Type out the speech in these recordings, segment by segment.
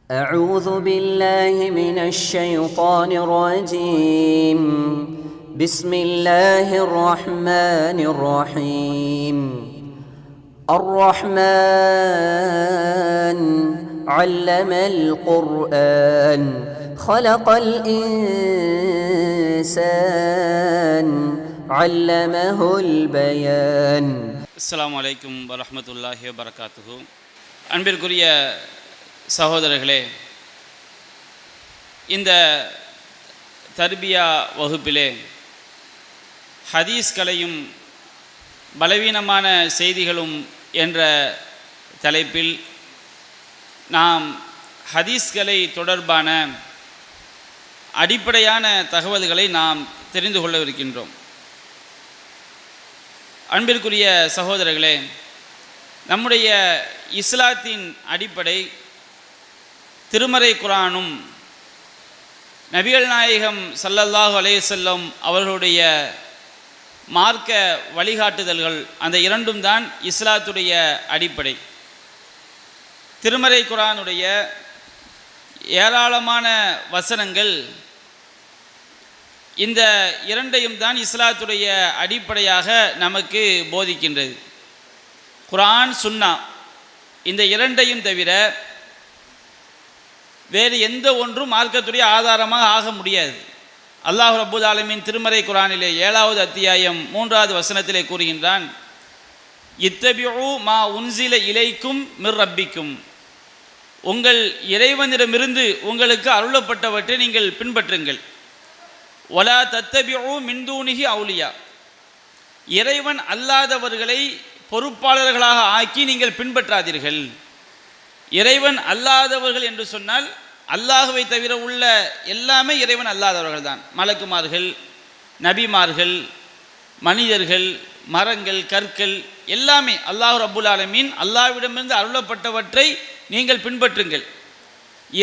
أعوذ بالله من الشيطان الرجيم بسم الله الرحمن الرحيم الرحمن علم القرآن خلق الإنسان علمه البيان. அஸ்ஸலாமு அலைக்கும் வரஹ்மத்துல்லாஹி வபரகாத்துஹு. அன்பிற்குரிய சகோதரர்களே, இந்த தர்பியா வகுப்பிலே ஹதீஸ்களையும் பலவீனமான செய்திகளும் என்ற தலைப்பில் நாம் ஹதீஸ்களை தொடர்பான அடிப்படையான தகவல்களை நாம் தெரிந்து கொள்ளவிருக்கின்றோம். அன்பிற்குரிய சகோதரர்களே, நம்முடைய இஸ்லாத்தின் அடிப்படை திருமறை குர்ஆனும் நபிகள் நாயகம் ஸல்லல்லாஹு அலைஹி வஸல்லம் அவர்களுடைய மார்க்க வழிகாட்டுதல்கள், அந்த இரண்டும் தான் இஸ்லாத்துடைய அடிப்படை. திருமறை குர்ஆனுடைய ஏராளமான வசனங்கள் இந்த இரண்டையும் தான் இஸ்லாத்துடைய அடிப்படையாக நமக்கு போதிக்கின்றது. குர்ஆன், சுன்னா இந்த இரண்டையும் தவிர வேறு எந்த ஒன்றும் மார்க்கத்துடைய ஆதாரமாக ஆக முடியாது. அல்லாஹ் ரப்பல் ஆலமீன் திருமறை குர்ஆனிலே 7வது அத்தியாயம் 3வது வசனத்திலே கூறுகின்றான், இத்தபிஉ மா உன்சில இலைக்கும் மிர் ரப்பிக்கும், உங்கள் இறைவனிடமிருந்து உங்களுக்கு அருளப்பட்டவற்றை நீங்கள் பின்பற்றுங்கள். வலா தத்தபிஉ மின் தூனிஹி அவுலியா, இறைவன் அல்லாதவர்களை பொறுப்பாளர்களாக ஆக்கி நீங்கள் பின்பற்றாதீர்கள். இறைவன் அல்லாதவர்கள் என்று சொன்னால் அல்லாஹ்வை தவிர உள்ள எல்லாமே இறைவன் அல்லாதவர்கள் தான். மலக்குமார்கள், நபிமார்கள், மனிதர்கள், மரங்கள், கற்கள் எல்லாமே அல்லாஹ் ரப்புல் ஆலமீன் அல்லாஹ்விடமிருந்து அருளப்பட்டவற்றை நீங்கள் பின்பற்றுங்கள்.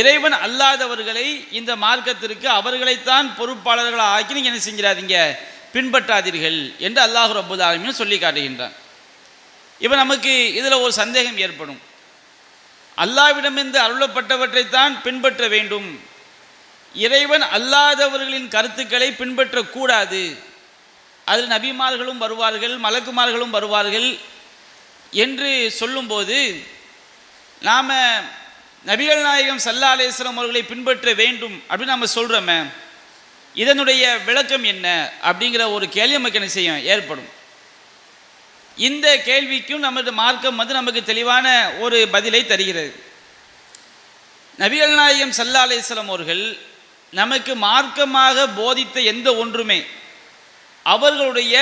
இறைவன் அல்லாதவர்களை இந்த மார்க்கத்திற்கு அவர்களைத்தான் பொறுப்பாளர்களாக ஆக்கி நீங்கள் என்ன செஞ்சிடாதீங்க, பின்பற்றாதீர்கள் என்று அல்லாஹ் ரப்புல் ஆலமீன் சொல்லி காட்டுகின்றான். இப்போ நமக்கு இதில் ஒரு சந்தேகம் ஏற்படும். அல்லாஹ்விடமிருந்து அருளப்பட்டவற்றைத்தான் பின்பற்ற வேண்டும், இறைவன் அல்லாதவர்களின் கருத்துக்களை பின்பற்றக்கூடாது, அதில் நபிமார்களும் வருவார்கள், மலக்குமார்களும் வருவார்கள் என்று சொல்லும்போது நாம் நபிகள் நாயகம் ஸல்லல்லாஹு அலைஹி வஸல்லம் அவர்களை பின்பற்ற வேண்டும் அப்படின்னு நம்ம சொல்கிறோமே, இதனுடைய விளக்கம் என்ன அப்படிங்கிற ஒரு கேள்வி நமக்கு என்ன செய்யும், ஏற்படும். இந்த கேள்விக்கும் நமது மார்க்கம் நமக்கு தெளிவான ஒரு பதிலை தருகிறது. நபிகள் நாயகம் ஸல்லல்லாஹு அலைஹி வஸல்லம் அவர்கள் நமக்கு மார்க்கமாக போதித்த எந்த ஒன்றுமே அவர்களுடைய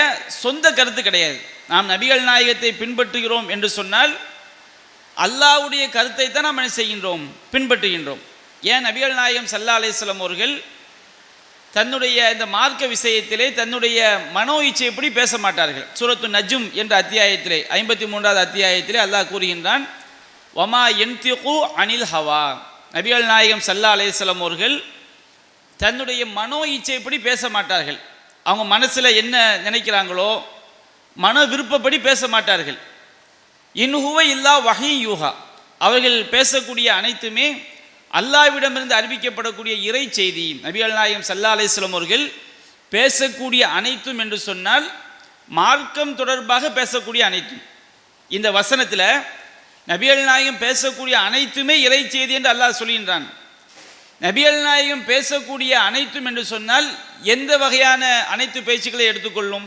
சொந்த கருத்து கிடையாது. நாம் நபிகள் நாயகத்தை பின்பற்றுகிறோம் என்று சொன்னால் அல்லாஹ்வுடைய கருத்தை தான் நாம் என்ன செய்கின்றோம், பின்பற்றுகின்றோம். ஏன் நபிகள் நாயகம் ஸல்லல்லாஹு அலைஹி வஸல்லம் அவர்கள் தன்னுடைய இந்த மார்க்க விஷயத்திலே தன்னுடைய மனோ இச்சைப்படி பேச மாட்டார்கள். சூரத்து நஜ்ம் என்ற அத்தியாயத்திலே 53வது அத்தியாயத்திலே அல்லாஹ் கூறுகின்றான், வமா யன்திகு அனில் ஹவா, நபிகள் நாயகம் ஸல்லல்லாஹு அலைஹி வஸல்லம் அவர்கள் தன்னுடைய மனோ இச்சைப்படி பேச மாட்டார்கள். அவங்க மனசில் என்ன நினைக்கிறாங்களோ மன விருப்பப்படி பேச மாட்டார்கள். இன்ஹுவ இல்லா வஹீ யூஹா, அவர்கள் பேசக்கூடிய அனைத்துமே அல்லாஹ்விடமிருந்து அறிவிக்கப்படக்கூடிய இறை செய்தி. நபிகள் நாயகம் ஸல்லல்லாஹு அலைஹி வஸல்லம் அவர்கள் பேசக்கூடிய அனைத்தும் என்று சொன்னால் மார்க்கம் தொடர்பாக பேசக்கூடிய அனைத்தும். இந்த வசனத்தில் நபிகள் நாயகம் பேசக்கூடிய அனைத்துமே இறை செய்தி என்று அல்லாஹ் சொல்கின்றான். நபிகள் நாயகம் பேசக்கூடிய அனைத்தும் என்று சொன்னால் எந்த வகையான அனைத்து பேச்சுக்களை எடுத்துக்கொள்ளும்,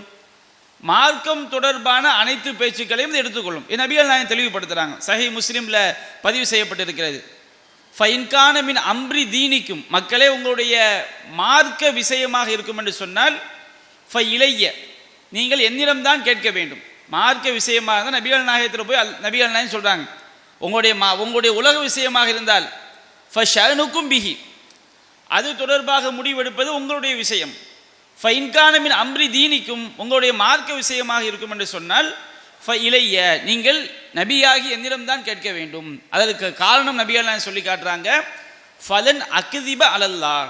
மார்க்கம் தொடர்பான அனைத்து பேச்சுக்களையும் எடுத்துக்கொள்ளும். நபிகள் நாயகம் தெளிவுபடுத்துகிறாங்க. சஹீஹ் முஸ்லிமில் பதிவு செய்யப்பட்டிருக்கிறது, ஃபைன்கான மின் அம்ரி தீனிக்கும், மக்களே உங்களுடைய மார்க்க விஷயமாக இருக்கும் என்று சொன்னால் ஃபை இலைய, நீங்கள் என்னிடம்தான் கேட்க வேண்டும். மார்க்க விஷயமாக இருந்தால் நபிகள் நாயகத்தில் போய் நபிகள் நாயகம் சொல்கிறாங்க, உங்களுடைய உலக விஷயமாக இருந்தால் ஃபஷனுக்கும் பிஹி, அது தொடர்பாக முடிவெடுப்பது உங்களுடைய விஷயம். ஃபைன்கான மின் அம்ரி தீனிக்கும், உங்களுடைய மார்க்க விஷயமாக இருக்கும் என்று சொன்னால் இலைய, நீங்கள் நபியாகி என்னிடம்தான் கேட்க வேண்டும். அதற்கு காரணம் நபிகள் சொல்லி காட்டுறாங்க, ஃபலன் அக்திப அலல்லாஹ்,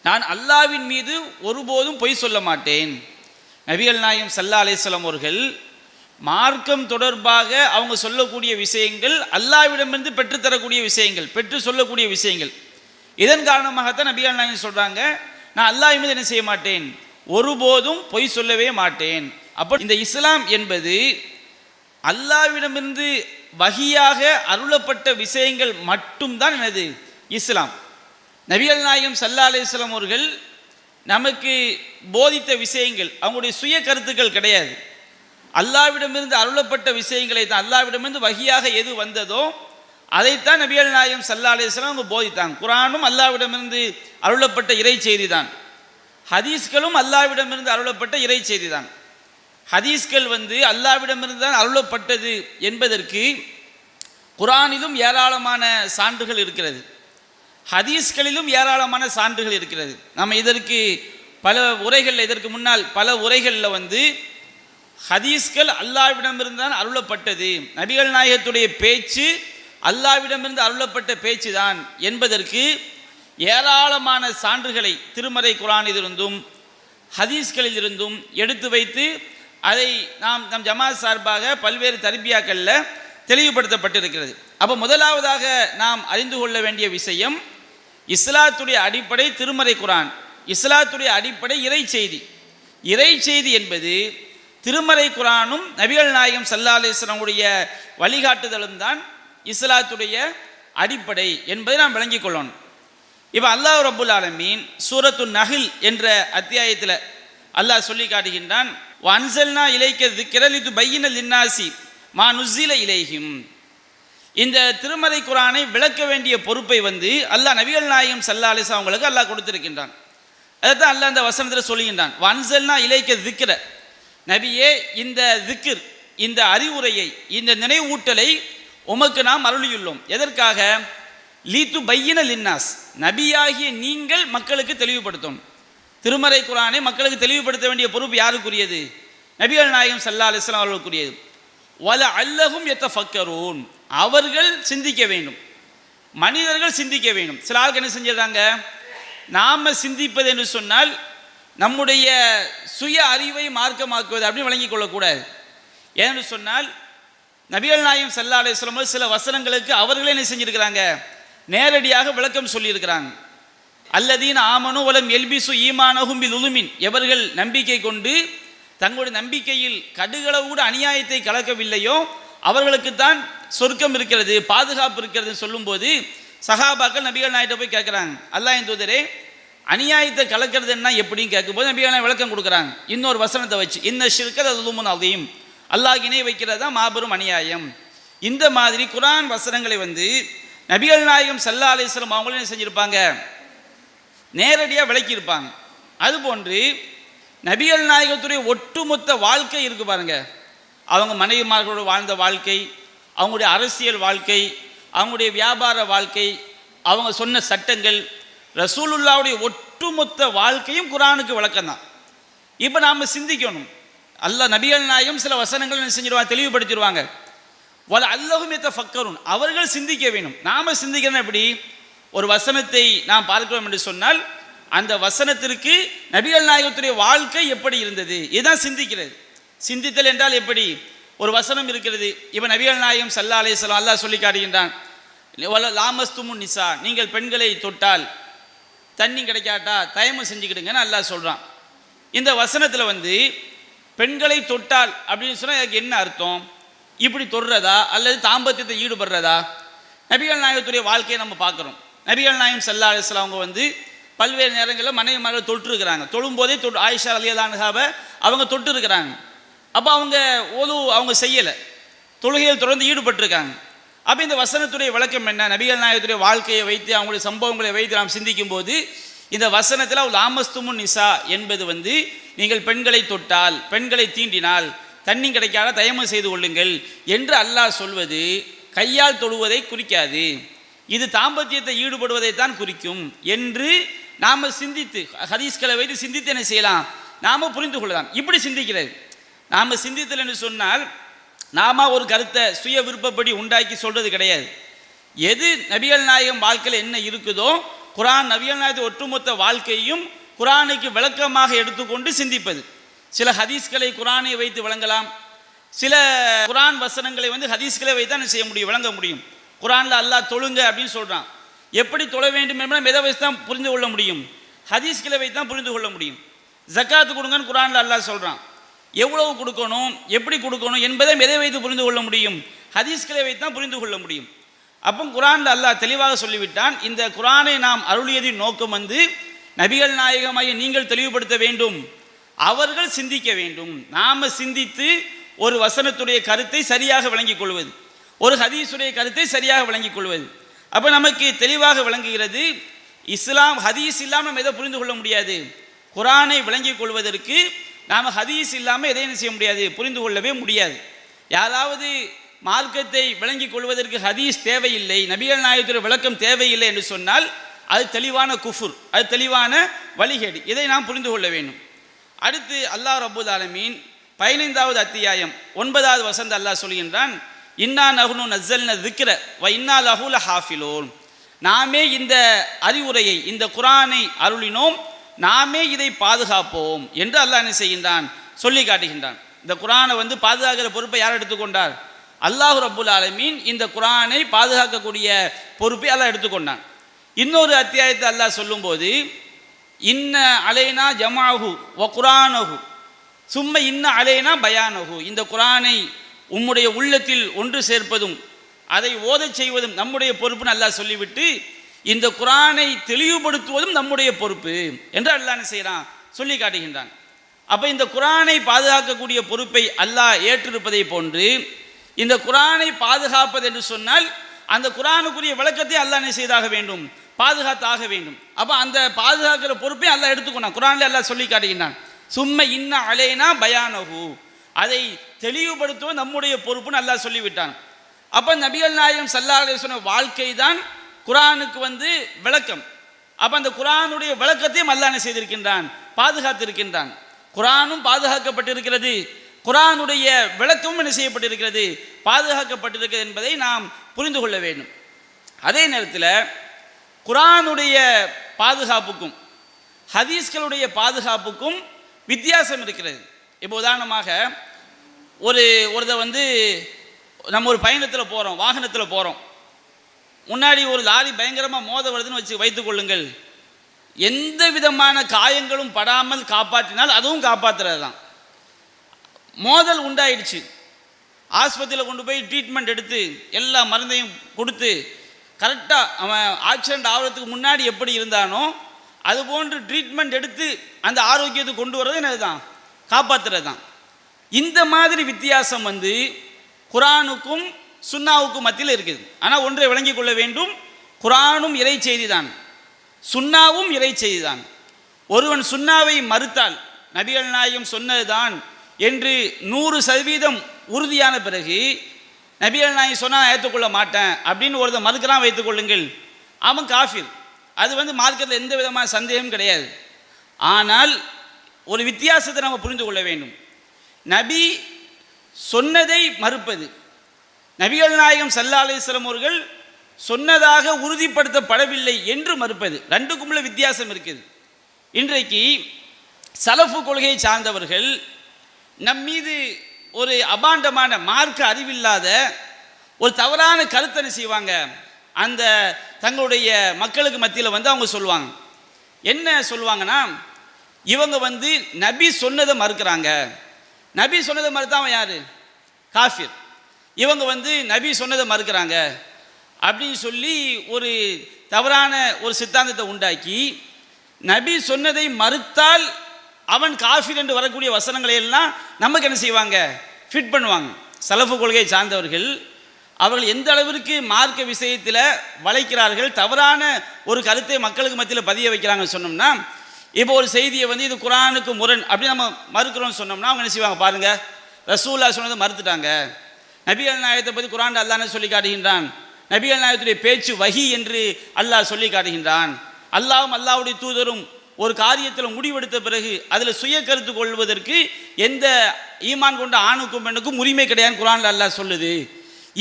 நான் அல்லாஹ்வின் மீது ஒருபோதும் பொய் சொல்ல மாட்டேன். நபிகள் நாயகம் ஸல்லல்லாஹு அலைஹி வஸல்லம் அவர்கள் மார்க்கம் தொடர்பாக அவங்க சொல்லக்கூடிய விஷயங்கள் அல்லாஹ்விடமிருந்து பெற்றுத்தரக்கூடிய விஷயங்கள், பெற்று சொல்லக்கூடிய விஷயங்கள். இதன் காரணமாகத்தான் நபிகள் நாயகம் சொல்கிறாங்க, நான் அல்லாஹ் மீது என்ன செய்ய மாட்டேன், ஒருபோதும் பொய் சொல்லவே மாட்டேன். அப்போ இந்த இஸ்லாம் என்பது அல்லாஹ்விடமிருந்து வஹியாக அருளப்பட்ட விஷயங்கள் மட்டும்தான் எனது இஸ்லாம். நபிகள் நாயகம் ஸல்லல்லாஹு அலைஹி வஸல்லம் அவர்கள் நமக்கு போதித்த விஷயங்கள் அவங்களுடைய சுய கருத்துக்கள் கிடையாது. அல்லாஹ்விடமிருந்து அருளப்பட்ட விஷயங்களை தான், அல்லாஹ்விடமிருந்து வஹியாக எது வந்ததோ அதைத்தான் நபிகள் நாயகம் ஸல்லல்லாஹு அலைஹி வஸல்லம் அவங்க போதித்தாங்க. குர்ஆனும் அல்லாஹ்விடமிருந்து அருளப்பட்ட இறை செய்தி தான், ஹதீஸ்களும் அல்லாஹ்விடமிருந்து அருளப்பட்ட இறை செய்தி தான். ஹதீஸ்கள் அல்லாஹ்விடமிருந்து தான் அருளப்பட்டது என்பதற்கு குர்ஆனிலும் ஏராளமான சான்றுகள் இருக்கிறது, ஹதீஸ்களிலும் ஏராளமான சான்றுகள் இருக்கிறது. நம்ம இதற்கு பல உரைகளில், இதற்கு முன்னால் பல உரைகளில் ஹதீஸ்கள் அல்லாஹ்விடமிருந்து தான் அருளப்பட்டது, நபிகள் நாயகத்துடைய பேச்சு அல்லாஹ்விடமிருந்து அருளப்பட்ட பேச்சு தான் என்பதற்கு ஏராளமான சான்றுகளை திருமறை குர்ஆனிலிருந்தும் ஹதீஸ்களில் இருந்தும் எடுத்து வைத்து அதை நம் ஜமாத் சார்பாக பல்வேறு தர்பியாக்களில் தெளிவுபடுத்தப்பட்டிருக்கிறது. அப்போ முதலாவதாக நாம் அறிந்து கொள்ள வேண்டிய விஷயம், இஸ்லாத்துடைய அடிப்படை திருமறை குர்ஆன், இஸ்லாத்துடைய அடிப்படை இறை செய்தி. இறை செய்தி என்பது திருமறை குர்ஆனும் நபிகள் நாயகம் ஸல்லல்லாஹு அலைஹி வஸல்லம் உடைய வழிகாட்டுதலும் தான் இஸ்லாத்துடைய அடிப்படை என்பதை நாம் விளங்கிக் கொள்ளணும். இப்போ அல்லாஹ் ரப்புல் ஆலமீன் சூரத்து நஹ்ல் என்ற அத்தியாயத்தில் அல்லாஹ் சொல்லி காட்டுகின்றான், வன்சல்னா இலைக்க திக்ர லிதுபையின லின்னாசி மா நுஸ்ஸில இலைஹிம். இந்த திருமறை குர்ஆனை விளக்க வேண்டிய பொறுப்பை அல்லாஹ் நபிகள் நாயகம் ஸல்லல்லாஹு அலைஹி வஸல்லம் அவங்களுக்கு அல்லாஹ் கொடுத்திருக்கின்றான். அதைத்தான் அல்லாஹ் அந்த வசனத்தில் சொல்லுகின்றான், வன்சல்னா இலைக்க திக்ர, நபியே இந்த திக்ர், இந்த அறிவுரையை, இந்த நினைவூட்டலை உமக்கு நாம் அருளியுள்ளோம். எதற்காக? லீத்து பையின லின்னாஸ், நபியாகிய நீங்கள் மக்களுக்கு தெளிவுபடுத்தும். திருமறை குர்ஆனை மக்களுக்கு தெளிவுபடுத்த வேண்டிய பொறுப்பு யாருக்குரியது? நபிகள் நாயகம் ஸல்லல்லாஹு அலைஹி வஸல்லம் அவர்களுக்குரியது. வல அல்லஹும் யதஃபக்கரூன், அவர்கள் சிந்திக்க வேண்டும், மனிதர்கள் சிந்திக்க வேண்டும். சில ஆளுக்கு என்ன செஞ்சிடறாங்க, நாம் சிந்திப்பது என்று சொன்னால் நம்முடைய சுய அறிவை மார்க்கமாக்குவது அப்படின்னு வழங்கிக் கொள்ளக்கூடாது. ஏன்னு சொன்னால் நபிகள் நாயகம் ஸல்லல்லாஹு அலைஹி வஸல்லம் சில வசனங்களுக்கு அவர்களே என்ன செஞ்சிருக்கிறாங்க, நேரடியாக விளக்கம் சொல்லியிருக்கிறாங்க. அல்லதீன ஆமனு வலம் எல்பிசு ஈமானஹும் பிதுல்மின், எவர்கள் நம்பிக்கை கொண்டு தங்களுடைய நம்பிக்கையில் கடுகளவு கூட அநியாயத்தை கலக்கவில்லையோ அவர்களுக்குத்தான் சொர்க்கம் இருக்கிறது, பாதுகாப்பு இருக்கிறது சொல்லும்போது சஹாபாக்கள் நபிகள் நாயகிட்ட போய் கேட்குறாங்க, அல்லாஹ்வின் தூதரே அநியாயத்தை கலக்கிறது என்ன எப்படின்னு கேட்கும்போது நபிகள் நாயகம் விளக்கம் கொடுக்குறாங்க. இன்னொரு வசனத்தை வச்சு, இன்ன ஷிர்க லதுல்முன் அதீம், அல்லாஹ் இணை வைக்கிறது தான் மாபெரும் அநியாயம். இந்த மாதிரி குர்ஆன் வசனங்களை நபிகள் நாயகம் ஸல்லல்லாஹு அலைஹி வஸல்லம் அவங்களும் என்ன செஞ்சுருப்பாங்க, நேரடியாக விளக்கியிருப்பாங்க. அதுபோன்று நபிகள் நாயகத்துடைய ஒட்டுமொத்த வாழ்க்கை இருக்கு பாருங்க, அவங்க மனைவிமார்களோடு வாழ்ந்த வாழ்க்கை, அவங்களுடைய அரசியல் வாழ்க்கை, அவங்களுடைய வியாபார வாழ்க்கை, அவங்க சொன்ன சட்டங்கள், ரசூலுல்லாவுடைய ஒட்டுமொத்த வாழ்க்கையும் குர்ஆனுக்கு விளக்கம் தான். இப்போ நாம் சிந்திக்கணும், அல்லாஹ் நபிகள் நாயகம் சில வசனங்கள் என்ன செஞ்சிருவாங்க, தெளிவுபடுத்திடுவாங்க. வல அல்லஹும் யதஃபக்கரூன், அவர்கள் சிந்திக்க வேண்டும். நாம் சிந்திக்கணும் எப்படி? ஒரு வசனத்தை நாம் பார்க்கிறோம் என்று சொன்னால் அந்த வசனத்திற்கு நபிகள் நாயகத்துடைய வாழ்க்கை எப்படி இருந்தது, இதுதான் சிந்திக்கிறது. சிந்தித்தல் என்றால் எப்படி? ஒரு வசனம் இருக்கிறது, இப்போ நபிகள் நாயகம் ஸல்லல்லாஹு அலைஹி வஸல்லம் அல்லாஹ் சொல்லி காட்டுகின்றான், லாமஸ்துமுன் நிசா, நீங்கள் பெண்களை தொட்டால் தண்ணி கிடைக்காட்டா தயமம் செஞ்சுக்கிடுங்கன்னு அல்லாஹ் சொல்கிறான். இந்த வசனத்தில் பெண்களை தொட்டால் அப்படின்னு சொன்னால் அதுக்கு என்ன அர்த்தம்? இப்படி தொடுறதா அல்லது தாம்பத்தியத்தை ஈடுபடுறதா? நபிகள் நாயகத்துடைய வாழ்க்கையை நம்ம பார்க்குறோம். நபிகள் நாயகம் ஸல்லல்லாஹு அலைஹி வஸல்லம் அவங்க பல்வேறு நேரங்களில் மனைவிமார்கள் தொட்டுருக்கிறாங்க. தொழும்போதே ஆயிஷா ரலியல்லாஹு அன்ஹாவை அவங்க தொட்டு இருக்கிறாங்க. அப்போ அவங்க செய்யலை, தொழுகையில் தொடர்ந்து ஈடுபட்டிருக்காங்க. அப்போ இந்த வசனத்துடைய விளக்கம் என்ன? நபிகள் நாயகத்துடைய வாழ்க்கையை வைத்து அவங்களுடைய சம்பவங்களை வைத்து நாம் சிந்திக்கும் போது இந்த வசனத்தில் லாமஸ்துமுன் நிசா என்பது நீங்கள் பெண்களை தொட்டால், பெண்களை தீண்டினால் தண்ணி கிடைக்காத தயமம் செய்து கொள்ளுங்கள் என்று அல்லாஹ் சொல்வது கையால் தொழுவதை குறிக்காது, இது தாம்பத்தியத்தை ஈடுபடுவதைத்தான் குறிக்கும் என்று நாம் சிந்தித்து, ஹதீஸ்களை வைத்து சிந்தித்து என்ன செய்யலாம், நாம் புரிந்து கொள்ளலாம். இப்படி சிந்திக்கிறது. நாம் சிந்தித்தல் என்று சொன்னால் நாம ஒரு கருத்தை சுய விருப்பப்படி உண்டாக்கி சொல்கிறது கிடையாது. எது நபிகள் நாயகம் வாழ்க்கையில் என்ன இருக்குதோ, குர்ஆன் நபிகள் நாயகத்தின் ஒட்டுமொத்த வாழ்க்கையும் குர்ஆனுக்கு விளக்கமாக எடுத்துக்கொண்டு சிந்திப்பது. சில ஹதீஸ்களை குர்ஆனை வைத்து விளங்கலாம், சில குரான் வசனங்களை வந்து ஹதீஸ்களை வைத்தான் செய்ய முடியும், விளங்க முடியும். குரானில் அல்லாஹ் தொழுங்க அப்படின்னு சொல்கிறான். எப்படி தொழ வேண்டும் என்பதை எதை வச்சு தான் புரிந்து கொள்ள முடியும்? ஹதீஸ்களை வைத்து தான் புரிந்து கொள்ள முடியும். ஜக்காத்து கொடுங்கன்னு குரானில் அல்லாஹ் சொல்கிறான். எவ்வளவு கொடுக்கணும், எப்படி கொடுக்கணும் என்பதை எதை வைத்து புரிந்து கொள்ள முடியும்? ஹதீஸ்களை வைத்து தான் புரிந்து கொள்ள முடியும். அப்போ குரானில் அல்லாஹ் தெளிவாக சொல்லிவிட்டான், இந்த குரானை நாம் அருளியதின் நோக்கம் வந்து நபிகள் நாயகமாகிய நீங்கள் தெளிவுபடுத்த வேண்டும், அவர்கள் சிந்திக்க வேண்டும். நாம் சிந்தித்து ஒரு வசனத்துடைய கருத்தை சரியாக விளங்கிக் கொள்வது, ஒரு ஹதீஸுடைய கருத்தை சரியாக விளங்கிக் கொள்வது. அப்போ நமக்கு தெளிவாக விளங்குகிறது, இஸ்லாம் ஹதீஸ் இல்லாமல் நம்ம எதை புரிந்து கொள்ள முடியாது. குரானை விளங்கிக் கொள்வதற்கு நாம் ஹதீஸ் இல்லாமல் எதையும் செய்ய முடியாது, புரிந்து கொள்ளவே முடியாது. யாராவது மார்க்கத்தை விளங்கிக் கொள்வதற்கு ஹதீஸ் தேவையில்லை, நபிகள் நாயகத்துடைய விளக்கம் தேவையில்லை என்று சொன்னால் அது தெளிவான குஃபுர், அது தெளிவான வழிகேடு. இதை நாம் புரிந்து கொள்ள வேண்டும். அடுத்து அல்லாஹ் ரப்பல் ஆலமீன் 15வது அத்தியாயம் 9வது வசனம் அல்லாஹ் சொல்கின்றான், இன்னா நஹ்னு நஸ்ஸல்னா ذிக்ர வ இன்னா லஹு லஹாஃபிலூன். நாமே இந்த அறிவுரையை, இந்த குரானை அருளினோம், நாமே இதை பாதுகாப்போம் என்று அல்லாஹ் என்ன செய்கின்றான், சொல்லி காட்டுகின்றான். இந்த குரானை வந்து பாதுகாக்கிற பொறுப்பை யார் எடுத்துக்கொண்டார்? அல்லாஹ் ரப்பல் ஆலமீன் இந்த குரானை பாதுகாக்கக்கூடிய பொறுப்பை அல்லாஹ் எடுத்துக்கொண்டான். இன்னொரு அத்தியாயத்தை அல்லாஹ் சொல்லும்போது, இன்ன அலைனா ஜமாஹு வ குரானஹு சும்ம இன்ன அலைனா பயானஹு. இந்த குரானை உம்முடைய உள்ளத்தில் ஒன்று சேர்ப்பதும் அதை ஓதச் செய்வதும் நம்முடைய பொறுப்புன்னு அல்லாஹ் சொல்லிவிட்டு, இந்த குரானை தெளிவுபடுத்துவதும் நம்முடைய பொறுப்பு என்று அல்லாஹ் என்ன செய்கிறான், சொல்லி காட்டுகின்றான். அப்போ இந்த குரானை பாதுகாக்கக்கூடிய பொறுப்பை அல்லாஹ் ஏற்றிருப்பதை போன்று இந்த குரானை பாதுகாப்பது என்று சொன்னால் அந்த குரானுக்குரிய விளக்கத்தை அல்லாஹ் என்ன செய்தாக வேண்டும், பாதுகாத்தாக வேண்டும். அப்போ அந்த பாதுகாக்கிற பொறுப்பை அல்லாஹ் எடுத்துக்கொண்டான். குரானில் அல்லாஹ் சொல்லி காட்டுகின்றான், சும்ம இன்ன அலைனா பயானஹு, அதை தெளிவுபடுத்துவது நம்முடைய பொறுப்புன்னு அல்லாஹ் சொல்லிவிட்டான். அப்போ நபிகள் நாயகம் ஸல்லல்லாஹு அலைஹி வஸல்லம் வாழ்க்கை தான் குரானுக்கு வந்து விளக்கம். அப்போ அந்த குரானுடைய விளக்கத்தையும் அல்லாஹ் என்ன செய்திருக்கின்றான், பாதுகாத்திருக்கின்றான். குரானும் பாதுகாக்கப்பட்டிருக்கிறது, குரானுடைய விளக்கமும் என்ன செய்யப்பட்டிருக்கிறது, பாதுகாக்கப்பட்டிருக்கிறது என்பதை நாம் புரிந்து கொள்ள வேண்டும். அதே நேரத்தில் குரானுடைய பாதுகாப்புக்கும் ஹதீஸ்களுடைய பாதுகாப்புக்கும் வித்தியாசம் இருக்கிறது. இப்போ உதாரணமாக ஒருதை வந்து நம்ம ஒரு பயணத்தில் போகிறோம், வாகனத்தில் போகிறோம், முன்னாடி ஒரு லாரி பயங்கரமாக மோத வருதுன்னு வைத்துக் கொள்ளுங்கள். எந்த விதமான காயங்களும் படாமல் காப்பாற்றினால் அதுவும் காப்பாற்றுறது தான். மோதல் உண்டாயிடுச்சு, ஆஸ்பத்திரியில் கொண்டு போய் ட்ரீட்மெண்ட் எடுத்து எல்லா மருந்தையும் கொடுத்து கரெக்டாக அவன் ஆக்சிடெண்ட் ஆகிறதுக்கு முன்னாடி எப்படி இருந்தானோ அதுபோன்று ட்ரீட்மெண்ட் எடுத்து அந்த ஆரோக்கியத்தை கொண்டு வர்றது என்னது தான், காப்பாற்றுறது தான். இந்த மாதிரி வித்தியாசம் வந்து குரானுக்கும் சுன்னாவுக்கும் மத்தியில் இருக்குது. ஆனால் ஒன்றை விளங்கிக் கொள்ள வேண்டும், குரானும் இறை செய்தி தான், சுன்னாவும் இறை செய்தி தான். ஒருவன் சுன்னாவை மறுத்தால் நபிகள் நாயகம் சொன்னது தான் என்று 100% உறுதியான பிறகு நபிகள் நாயகம் சொன்னால் ஏற்றுக்கொள்ள மாட்டேன் அப்படின்னு ஒருத்தர் மறுக்கிறான் வைத்துக் கொள்ளுங்கள், அவன் காஃபிர். அது வந்து மார்க்கத்தில் எந்த விதமான சந்தேகமும் கிடையாது. ஆனால் ஒரு வித்தியாசத்தை நம்ம புரிந்து கொள்ள வேண்டும். நபி சொன்னதை மறுப்பது, நபிகள் நாயகம் ஸல்லல்லாஹு அலைஹி வஸல்லம் அவர்கள் சொன்னதாக உறுதிப்படுத்தப்படவில்லை என்று மறுப்பது, ரெண்டுக்கும் உள்ள வித்தியாசம் இருக்குது. இன்றைக்கு சலஃபு கொள்கையை சார்ந்தவர்கள் நம் மீது ஒரு அபாண்டமான மார்க்க அறிவில்லாத ஒரு தவறான கருத்தனை செய்வாங்க. அந்த தங்களுடைய மக்களுக்கு மத்தியில் வந்து அவங்க சொல்லுவாங்க, என்ன சொல்லுவாங்கன்னா, இவங்க வந்து நபி சொன்னதை மறுக்கிறாங்க, நபி சொன்னதை மறுத்தா அவன் யார், காஃபிர். இவங்க வந்து நபி சொன்னதை மறுக்கிறாங்க அப்படின்னு சொல்லி ஒரு தவறான ஒரு சித்தாந்தத்தை உண்டாக்கி, நபி சொன்னதை மறுத்தால் அவன் காஃபிர் என்று வரக்கூடிய வசனங்களை எல்லாம் நமக்கு என்ன செய்வாங்க, ஃபிட் பண்ணுவாங்க. சலஃபு கொள்கையை சார்ந்தவர்கள் அவர்கள் எந்த அளவிற்கு மார்க்க விஷயத்தில் வளைக்கிறார்கள், தவறான ஒரு கருத்தை மக்களுக்கு மத்தியில் பதிய வைக்கிறாங்கன்னு சொன்னோம்னா, இப்போ ஒரு செய்தியை வந்து இது குரானுக்கு முரண் அப்படின்னு நம்ம மறுக்கிறோம்னு சொன்னோம்னா அவங்க என்ன செய்வாங்க பாருங்கள், ரசூலுல்லாஹ் சொன்னதை மறுத்துட்டாங்க, நபிகள் நாயகத்தை பற்றி குரான் அல்லாஹ் சொல்லி காட்டுகின்றான், நபிகள் நாயகத்துடைய பேச்சு வஹி என்று அல்லாஹ் சொல்லி காட்டுகின்றான், அல்லாஹ்வும் அல்லாஹ்வுடைய தூதரும் ஒரு காரியத்தில் முடிவெடுத்த பிறகு அதில் சுய கருத்து கொள்வதற்கு எந்த ஈமான் கொண்ட ஆணுக்கும் பெண்ணுக்கும் உரிமை கிடையாதுன்னு குரானில் அல்லாஹ் சொல்லுது.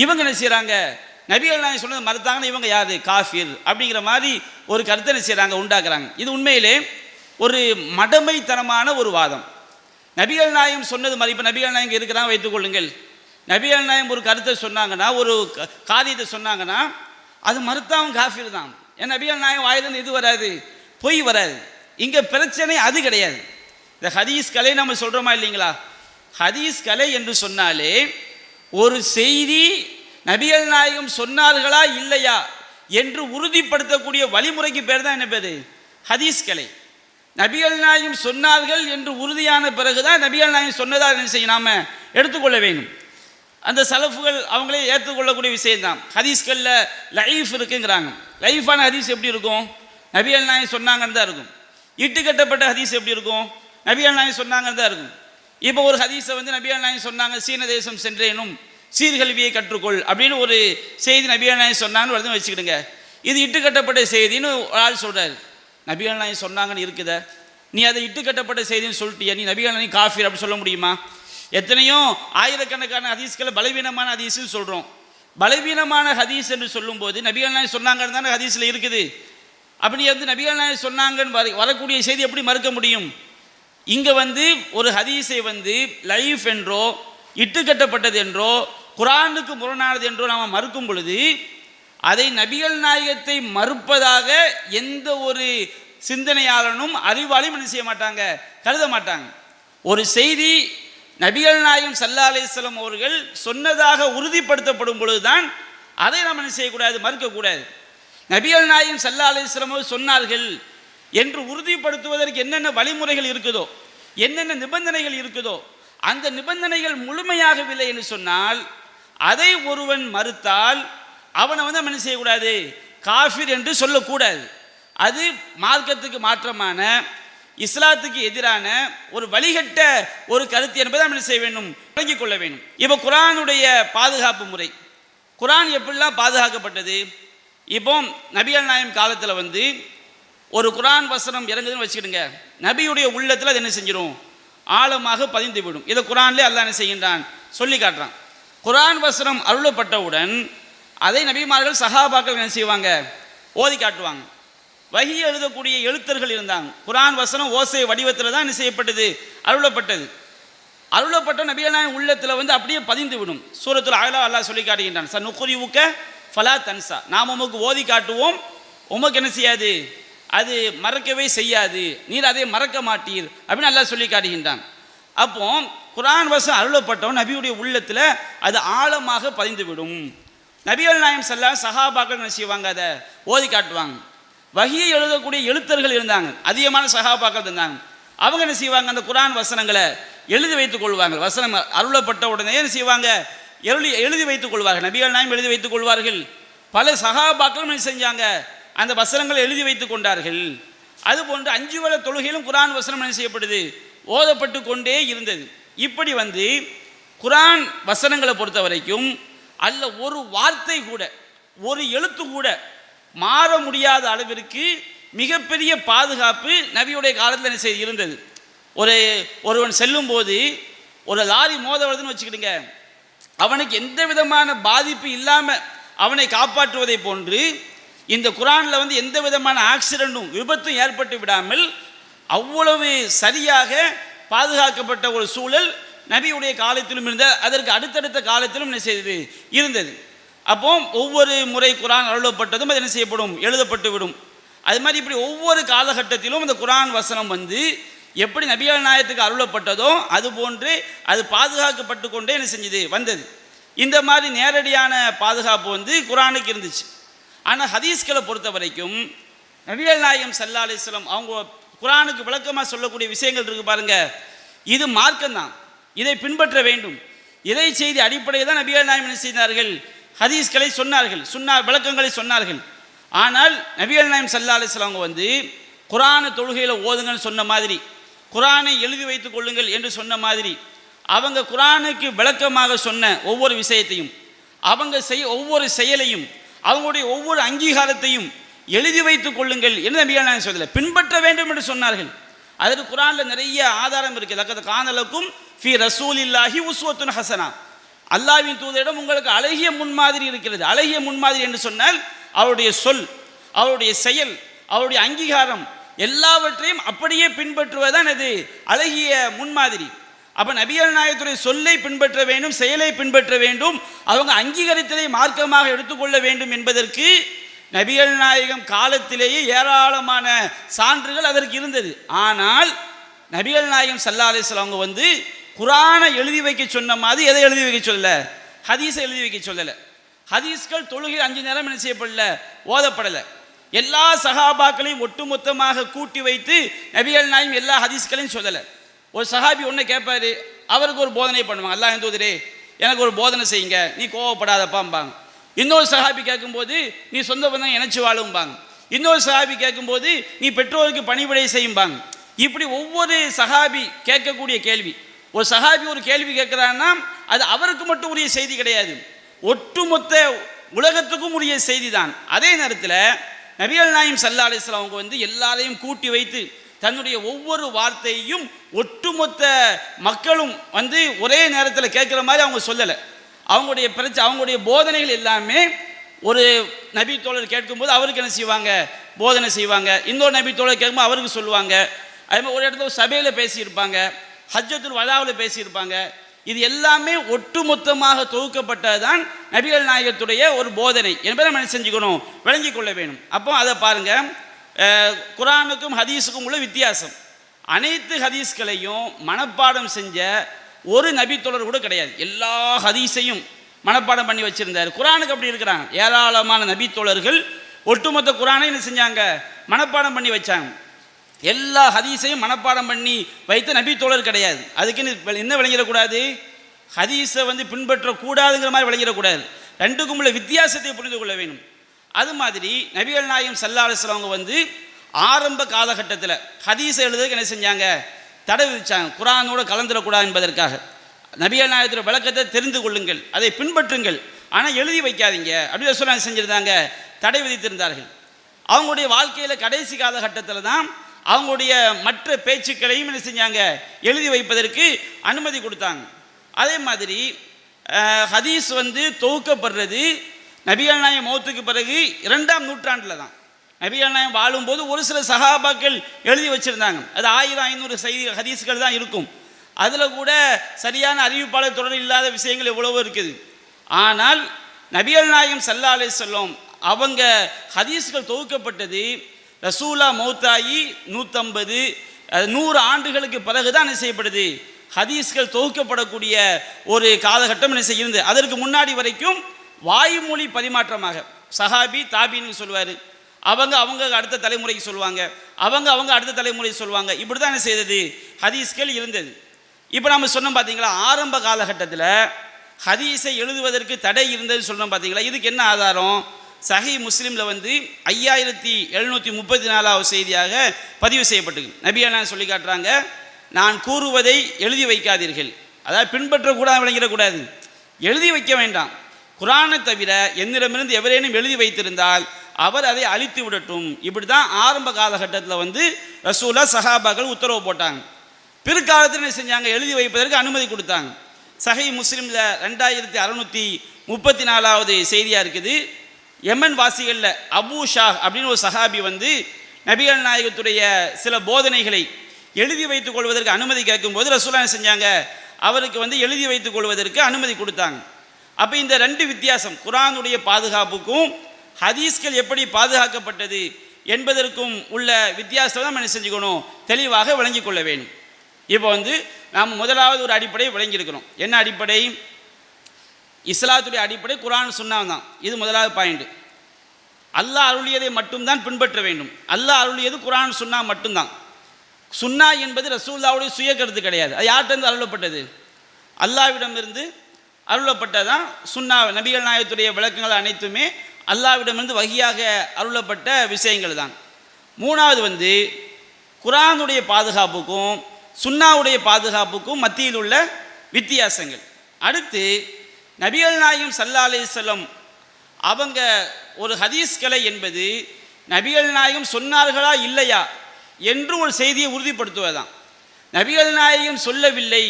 இவங்க என்ன செய்கிறாங்க, நபிகள் நாயகம் சொன்னதை மறுத்தாங்கன்னா இவங்க யார், காஃபிர் அப்படிங்கிற மாதிரி ஒரு கருத்தை என்ன செய்கிறாங்க, உண்டாக்குறாங்க. இது உண்மையிலே ஒரு மடமைத்தனமான ஒரு வாதம். நபிகள் நாயகம் சொன்னது மாதிரி. இப்போ நபிகள் நாயகம் இருக்கிறாங்க வைத்துக்கொள்ளுங்கள். நபிகள் நாயகம் ஒரு கருத்தை சொன்னாங்கன்னா, ஒரு காரியத்தை சொன்னாங்கன்னா, அது மறுத்தாவும் காஃபிர் தான். ஏன் நபிகள் நாயகம் வாயிலிருந்து இது வராது, பொய் வராது. இங்கே பிரச்சனை அது கிடையாது. இந்த ஹதீஸ் கலை நம்ம சொல்கிறோமா இல்லைங்களா? ஹதீஸ் கலை என்று சொன்னாலே ஒரு செய்தி நபிகள் நாயகம் சொன்னார்களா இல்லையா என்று உறுதிப்படுத்தக்கூடிய வழிமுறைக்கு பேர் தான் என்ன பேர்? ஹதீஸ் கலை. நபிகள் நாயகம் சொன்னார்கள் என்று உறுதியான பிறகுதான் நபிகள் நாயகம் சொன்னதாக என்ன செய்ய நாம் எடுத்துக்கொள்ள வேண்டும். அந்த சலஃபுகள் அவங்களே ஏற்றுக்கொள்ளக்கூடிய விஷயம்தான். ஹதீஸ்களில் லைஃப் இருக்குங்கிறாங்க. லைஃபான ஹதீஸ் எப்படி இருக்கும்? நபிகள் நாயகம் சொன்னாங்கன்னு தான் இருக்கும். இட்டுக்கட்டப்பட்ட ஹதீஸ் எப்படி இருக்கும்? நபிகள் நாயகம் சொன்னாங்கன்னு தான் இருக்கும். இப்போ ஒரு ஹதீஸை நபிகள் நாயகம் சொன்னாங்க, சீன தேசம் சென்றேனும் சீர்கல்வியை கற்றுக்கொள் அப்படின்னு ஒரு செய்தி நபிகள் நாயகம் சொன்னாங்கன்னு வருதுன்னு வச்சுக்கிடுங்க. இது இட்டுக்கட்டப்பட்ட செய்தின்னு ஒரு ஆள் சொல்கிறார். நபிகள் நாயகம் சொன்னாங்கன்னு இருக்குத, நீ அதை இட்டுக்கட்டப்பட்ட செய்தின்னு சொல்லிட்டியா, நீ நபிகள் நாயகம் காஃபிர் அப்படி சொல்ல முடியுமா? எத்தனையோ ஆயிரக்கணக்கான ஹதீஸ்களை பலவீனமான ஹதீஸ்ன்னு சொல்கிறோம். பலவீனமான ஹதீஸ் என்று சொல்லும்போது நபிகள் நாயகம் சொன்னாங்கன்னு தானே ஹதீஸில் இருக்குது. அப்படி நபிகள் நாயகம் சொன்னாங்கன்னு வரக்கூடிய செய்தி எப்படி மறுக்க முடியும்? இங்கே ஒரு ஹதீஸை லைஃப் என்றோ இட்டுக்கட்டப்பட்டது என்றோ குரானுக்கு முரணானது என்றோ நாம் மறுக்கும் பொழுது அதை நபிகள் நாயகத்தை மறுப்பதாக எந்த ஒரு சிந்தனையாளனும் அறிவாளியும் என்ன செய்ய மாட்டாங்க, கருத மாட்டாங்க. ஒரு செய்தி நபிகள் நாயகம் ஸல்லல்லாஹு அலைஹி வஸல்லம் அவர்கள் சொன்னதாக உறுதிப்படுத்தப்படும் பொழுதுதான் அதை நாம் என்ன செய்யக்கூடாது, மறுக்கக்கூடாது. நபிகள் நாயகம் ஸல்லல்லாஹு அலைஹி வஸல்லம் அவர்கள் சொன்னார்கள் என்று உறுதிப்படுத்துவதற்கு என்னென்ன வழிமுறைகள் இருக்குதோ, என்னென்ன நிபந்தனைகள் இருக்குதோ, அந்த நிபந்தனைகள் முழுமையாகவில்லை என்று சொன்னால் அதை ஒருவன் மறுத்தால் அவனை என்ன செய்யக்கூடாது, காஃபிர் என்று சொல்லக்கூடாது. அது மார்க்கத்துக்கு மாற்றமான, இஸ்லாத்துக்கு எதிரான ஒரு வழிகட்ட ஒரு கருத்து என்பதை என்ன செய்ய வேண்டும், விளங்கிக் கொள்ள வேண்டும். இப்போ குரானுடைய பாதுகாப்பு முறை, குரான் எப்படிலாம் பாதுகாக்கப்பட்டது? இப்போ நபிகள் நாயகம் காலத்தில் ஒரு குரான் வசனம் இறங்குதுன்னு வச்சுக்கிடுங்க, நபியுடைய உள்ளத்தில் அது என்ன செஞ்சிடும், ஆழமாக பதிந்து விடும். இதை குரான்லேயே அல்லாஹ் என்ன செய்கின்றான், சொல்லி காட்டுறான். குரான் வசனம் அருளப்பட்டவுடன் அதை நபிமார்கள் சஹாபாக்கள் என்ன செய்வாங்க, ஓதி காட்டுவாங்க. வஹி எழுதக்கூடிய எழுத்தர்கள் இருந்தாங்க. குரான் வசனம் ஓசை வடிவத்தில் தான் என்ன செய்யப்பட்டது, அருளப்பட்டது. அருளப்பட்ட நபிகள் நாயகம் உள்ளத்தில் அப்படியே பதிந்து விடும். சூரத்துல் அலா அல்லாஹ் சொல்லி காட்டுகின்றான், சனுக்ரிஉக ஃபலா தன்சா, நாம் உமக்கு ஓதி காட்டுவோம், உமக்கு என்ன செய்யாது, அது மறக்கவே செய்யாது, நீர் அதை மறக்க மாட்டீர் அப்படின்னு அல்லாஹ் சொல்லி காட்டுகின்றான். அப்போ குரான் வசனம் அருளப்பட்டவன் நபியுடைய உள்ளத்தில் அது ஆழமாக பதிந்து விடும். நபிகள் நாயகம் ஸல்லல்லாஹு அலைஹி சஹாபாக்கள் என்ன செய்வாங்க, அதை ஓதி காட்டுவாங்க. வஹியை எழுதக்கூடிய எழுத்தர்கள் இருந்தாங்க, அதிகமான சஹாபாக்கள் இருந்தாங்க. அவங்க என்ன செய்வாங்க, அந்த குரான் வசனங்களை எழுதி வைத்துக் கொள்வாங்க. வசனம் அருளப்பட்ட உடனே என்ன செய்வாங்க, எழுதி வைத்துக் கொள்வார்கள். நபிகள் நாயகம் எழுதி வைத்துக் கொள்வார்கள். பல சஹாபாக்களும் என்ன செஞ்சாங்க, அந்த வசனங்களை எழுதி வைத்துக் கொண்டார்கள். அதுபோன்று 5 வேளை தொழுகையிலும் குரான் வசனம் என்ன செய்யப்படுது, ஓதப்பட்டு கொண்டே இருந்தது. இப்படி குரான் வசனங்களை பொறுத்த வரைக்கும் அல்ல ஒரு வார்த்தை கூட, ஒரு எழுத்து கூட மாற முடியாத அளவிற்கு மிகப்பெரிய பாதுகாப்பு நபியுடைய காலத்தில் என்ன செய்து இருந்தது. ஒருவன் செல்லும் போது ஒரு லாரி மோத வருதுன்னு வச்சுக்கிடுங்க, அவனுக்கு எந்த விதமான பாதிப்பு இல்லாமல் அவனை காப்பாற்றுவதை போன்று இந்த குரானில் எந்த விதமான ஆக்சிடென்ட்டும் விபத்தும் ஏற்பட்டு விடாமல் அவ்வளவு சரியாக பாதுகாக்கப்பட்ட ஒரு சூழல் நபியுடைய காலத்திலும் இருந்த, அதற்கு அடுத்தடுத்த காலத்திலும் என்ன செய்தது இருந்தது. அப்போ ஒவ்வொரு முறை குரான் அருளப்பட்டதும் அது என்ன செய்யப்படும், எழுதப்பட்டு விடும். அது மாதிரி இப்படி ஒவ்வொரு காலகட்டத்திலும் அந்த குரான் வசனம் எப்படி நபிகள் நாயகத்துக்கு அருளப்பட்டதோ அதுபோன்று அது பாதுகாக்கப்பட்டு கொண்டே என்ன செஞ்சது வந்தது. இந்த மாதிரி நேரடியான பாதுகாப்பு குரானுக்கு இருந்துச்சு. ஆனால் ஹதீஸ்களை பொறுத்த வரைக்கும் நபிகள் நாயகம் ஸல்லல்லாஹு அலைஹி வஸல்லம் அவங்க குரானுக்கு விளக்கமாக சொல்லக்கூடிய விஷயங்கள் இருக்குது பாருங்க, இது மார்க்கம்தான், இதை பின்பற்ற வேண்டும். இறை செய்தி அடிப்படையில் தான் நபிகள் நாயகம் என்ன செய்தார்கள், ஹதீஸ்களை சொன்னார்கள், விளக்கங்களை சொன்னார்கள். ஆனால் நபிகள் நாயகம் ஸல்லல்லாஹு அலைஹி வஸல்லம் அவங்க குரானை தொழுகையில் ஓதுங்கன்னு சொன்ன மாதிரி, குரானை எழுதி வைத்துக் கொள்ளுங்கள் என்று சொன்ன மாதிரி, அவங்க குரானுக்கு விளக்கமாக சொன்ன ஒவ்வொரு விஷயத்தையும், அவங்க ஒவ்வொரு செயலையும், அவங்களுடைய ஒவ்வொரு அங்கீகாரத்தையும் எழுதி வைத்துக் கொள்ளுங்கள் என்று நபிகள் நாயகம் சொல்லல, பின்பற்ற வேண்டும் என்று சொன்னார்கள். அதற்கு குரானில் நிறைய ஆதாரம் இருக்குது. லக்கத் கான லக்கும் ஃபீ ரசூலில்லாஹி உஸ்வத்துன் ஹஸனா, அல்லாஹ்வின் தூதரிடம் உங்களுக்கு அழகிய முன்மாதிரி இருக்கிறது. அழகிய முன்மாதிரி என்று சொன்னால் அவருடைய சொல், அவருடைய செயல், அவருடைய அங்கீகாரம் எல்லாவற்றையும் அப்படியே பின்பற்றுவதுதான் அது அழகிய முன்மாதிரி. அப்போ நபிகள் நாயகத்துடைய சொல்லை பின்பற்ற வேண்டும், செயலை பின்பற்ற வேண்டும், அவங்க அங்கீகரித்ததை மார்க்கமாக எடுத்துக்கொள்ள வேண்டும் என்பதற்கு நபிகள் நாயகம் காலத்திலேயே ஏராளமான சான்றுகள் அதற்கு இருந்தது. ஆனால் நபிகள் நாயகம் ஸல்லல்லாஹு அலைஹி வஸல்லம் அவங்க குர்ஆனை எழுதி வைக்க சொன்ன மாதிரி எதை எழுதி வைக்க சொல்லல? ஹதீஸை எழுதி வைக்க சொல்லலை. ஹதீஸ்கள் தொழுகை 5 நேரம் என்ன செய்யப்படல? ஓதப்படலை. எல்லா சஹாபாக்களையும் ஒட்டுமொத்தமாக கூட்டி வைத்து நபிகள் நாயகம் எல்லா ஹதீஸ்களையும் சொல்லலை. ஒரு சஹாபி ஒன்று கேட்பாரு, அவருக்கு ஒரு போதனை பண்ணுவாங்க, அல்லாஹ் தூதரே எனக்கு ஒரு போதனை செய்யுங்க, நீ கோவப்படாதப்பாம்பாங்க. இன்னொரு சஹாபி கேட்கும்போது நீ சொந்த பந்தம் இணைச்சு வாழும்பாங்க. இன்னொரு சஹாபி கேட்கும்போது நீ பெற்றோருக்கு பணிவிடை செய்யும்பாங்க. இப்படி ஒவ்வொரு சஹாபி கேட்கக்கூடிய கேள்வி, ஒரு சஹாபி ஒரு கேள்வி கேட்குறான்னா அது அவருக்கு மட்டும் உரிய செய்தி கிடையாது, ஒட்டுமொத்த உலகத்துக்கும் உரிய செய்தி தான். அதே நேரத்தில் நபிகள் நாயகம் ஸல்லல்லாஹு அலைஹி வஸல்லம் அவங்க எல்லாரையும் கூட்டி வைத்து தன்னுடைய ஒவ்வொரு வார்த்தையையும் ஒட்டுமொத்த மக்களும் ஒரே நேரத்தில் கேட்குற மாதிரி அவங்க சொல்லலை. அவங்களுடைய போதனைகள் எல்லாமே ஒரு நபி தோழர் கேட்கும்போது அவருக்கு என்ன செய்வாங்க? போதனை செய்வாங்க. இன்னொரு நபி தோழர் கேட்கும்போது அவருக்கு சொல்லுவாங்க. அதே மாதிரி ஒரு இடத்துல சபையில் பேசியிருப்பாங்க, ஹஜ்ஜத்துல் வதாவில் பேசியிருப்பாங்க. இது எல்லாமே ஒட்டுமொத்தமாக தொகுக்கப்பட்டதுதான் நபிகள் நாயகத்துடைய ஒரு போதனை என்பதை நம்ம செஞ்சுக்கணும், விளங்கி கொள்ள வேணும். அப்போ அதை பாருங்கள், குர்ஆனுக்கும் ஹதீஸுக்கும் உள்ள வித்தியாசம். அனைத்து ஹதீஸ்களையும் மனப்பாடம் செஞ்ச ஒரு நபி தோழர் கூட கிடையாது. எல்லா ஹதீஸையும் மனப்பாடம் பண்ணி வச்சிருந்தார். குர்ஆனுக்கு அப்படி இருக்கிறாங்க. ஏராளமான நபி தோழர்கள் ஒட்டுமொத்த குர்ஆனை என்ன செஞ்சாங்க? மனப்பாடம் பண்ணி வச்சாங்க. எல்லா ஹதீஸையும் மனப்பாடம் பண்ணி வைத்த நபி தோழர் கிடையாது. அதுக்குன்னு என்ன விளங்கிடக்கூடாது? ஹதீஸை பின்பற்றக்கூடாதுங்கிற மாதிரி விளங்கிடக்கூடாது. ரெண்டுக்கும் உள்ள வித்தியாசத்தை புரிந்து கொள்ள வேணும். அது மாதிரி நபிகள் நாயகம் ஸல்லல்லாஹு அலைஹி வஸல்லம் அவங்க ஆரம்ப காலகட்டத்தில் ஹதீஸை எழுதுறதுக்கு என்ன செஞ்சாங்க? தடை விதிச்சாங்க. குர்ஆனோடு கலந்துடக்கூடாது என்பதற்காக. நபிகள் நாயகத்துடைய விளக்கத்தை தெரிந்து கொள்ளுங்கள், அதை பின்பற்றுங்கள், ஆனால் எழுதி வைக்காதீங்க அப்படின்னு சொல்ல செஞ்சுருந்தாங்க, தடை விதித்திருந்தார்கள். அவங்களுடைய வாழ்க்கையில் கடைசி காலகட்டத்தில் தான் அவங்களுடைய மற்ற பேச்சுக்களையும் என்ன செஞ்சாங்க? எழுதி வைப்பதற்கு அனுமதி கொடுத்தாங்க. அதே மாதிரி ஹதீஸ் தொகுக்கப்படுறது நபிகள் நாயகம் மௌத்துக்கு பிறகு 2ஆம் நூற்றாண்டில் தான். நபிகள் நாயகம் வாழும்போது ஒரு சில சஹாபாக்கள் எழுதி வச்சுருந்தாங்க. அது 1500 செய்தி ஹதீஸ்கள் தான் இருக்கும். அதில் கூட சரியான அறிவிப்பாளர் தொடர் இல்லாத விஷயங்கள் எவ்வளவோ இருக்குது. ஆனால் நபிகள் நாயகம் ஸல்லல்லாஹு அலைஹி வஸல்லம் அவங்க ஹதீஸ்கள் தொகுக்கப்பட்டது ரசூலா மௌத்தாயி 100 ஆண்டுகளுக்கு பிறகு தான் என்ன செய்யப்படுது? ஹதீஸ்கள் தொகுக்கப்படக்கூடிய ஒரு காலகட்டம் என்ன செய்யுது. அதற்கு முன்னாடி வரைக்கும் வாய்மொழி பரிமாற்றமாக சஹாபி தாபீன்னு சொல்லுவார், அவங்க அடுத்த தலைமுறைக்கு சொல்லுவாங்க, அவங்க அடுத்த தலைமுறைக்கு சொல்லுவாங்க. இப்படி தான் என்ன செய்தது? ஹதீஸ்கள் இருந்தது. இப்போ நம்ம சொன்னோம் பார்த்தீங்களா, ஆரம்ப காலகட்டத்தில் ஹதீஸை எழுதுவதற்கு தடை இருந்ததுன்னு சொன்னோம் பார்த்தீங்களா. இதுக்கு என்ன ஆதாரம்? சஹீஹ் முஸ்லிமில் 5734வது செய்தியாக பதிவு செய்யப்பட்டது. நபிகள் நாயகம் சொல்லி காட்டுறாங்க, நான் கூறுவதை எழுதி வைக்காதீர்கள். அதாவது பின்பற்றக்கூடாது, விளங்கிடக்கூடாது, எழுதி வைக்க வேண்டாம். குர்ஆனை தவிர என்னிடமிருந்து எவரேனும் எழுதி வைத்திருந்தால் அவர் அதை அழித்து விடட்டும். இப்படி தான் ஆரம்ப காலகட்டத்தில் ரசூலா சஹாபாக்கள் உத்தரவு போட்டாங்க. பிற்காலத்தில் என்ன செஞ்சாங்க? எழுதி வைப்பதற்கு அனுமதி கொடுத்தாங்க. சஹீஹ் முஸ்லிமில் 2634வது செய்தியாக இருக்குது. யமன் வாசிகளில் அபூ ஷாஹ் அப்படின்னு ஒரு சஹாபி நபிகள் நாயகத்துடைய சில போதனைகளை எழுதி வைத்துக் கொள்வதற்கு அனுமதி கேட்கும்போது ரசூலா என்ன செஞ்சாங்க? அவருக்கு எழுதி வைத்துக் கொள்வதற்கு அனுமதி கொடுத்தாங்க. அப்போ இந்த 2 வித்தியாசம், குர்ஆனுடைய பாதுகாப்புக்கும் ஹதீஸ்கள் எப்படி பாதுகாக்கப்பட்டது என்பதற்கும் உள்ள வித்தியாசத்தை நம்ம என்ன செஞ்சுக்கணும்? தெளிவாக விளங்கி கொள்ள வேண்டும். இப்போ நாம் முதலாவது ஒரு அடிப்படை விளங்கியிருக்கிறோம். என்ன அடிப்படை? இஸ்லாத்துடைய அடிப்படை குர்ஆன் சுன்னா தான். இது முதலாவது பாயிண்ட். அல்லாஹ் அருளியதை மட்டும்தான் பின்பற்ற வேண்டும். அல்லாஹ் அருளியது குர்ஆன் சுன்னா மட்டும்தான். சுன்னா என்பது ரசூலுல்லாஹ்வுடைய சுய கருத்து கிடையாது. அது யார்கிட்ட அருளப்பட்டது? அல்லாஹ்விடமிருந்து அருளப்பட்டதான் சுன்னா. நபிகள் நாயகத்துடைய விளக்கங்கள் அனைத்துமே அல்லாஹ்விடமிருந்து வஹியாக அருளப்பட்ட விஷயங்கள் தான். மூணாவது குர்ஆனுடைய பாதுகாப்புக்கும் சுன்னாவுடைய பாதுகாப்புக்கும் மத்தியில் உள்ள வித்தியாசங்கள். அடுத்து நபிகள் நாயகம் ஸல்லல்லாஹு அலைஹி வஸல்லம் அவங்க ஒரு ஹதீஸ் கலை என்பது நபிகள் நாயகம் சொன்னார்களா இல்லையா என்று ஒரு செய்தியை உறுதிப்படுத்துவதுதான். நபிகள் நாயகம் சொல்லவில்லை,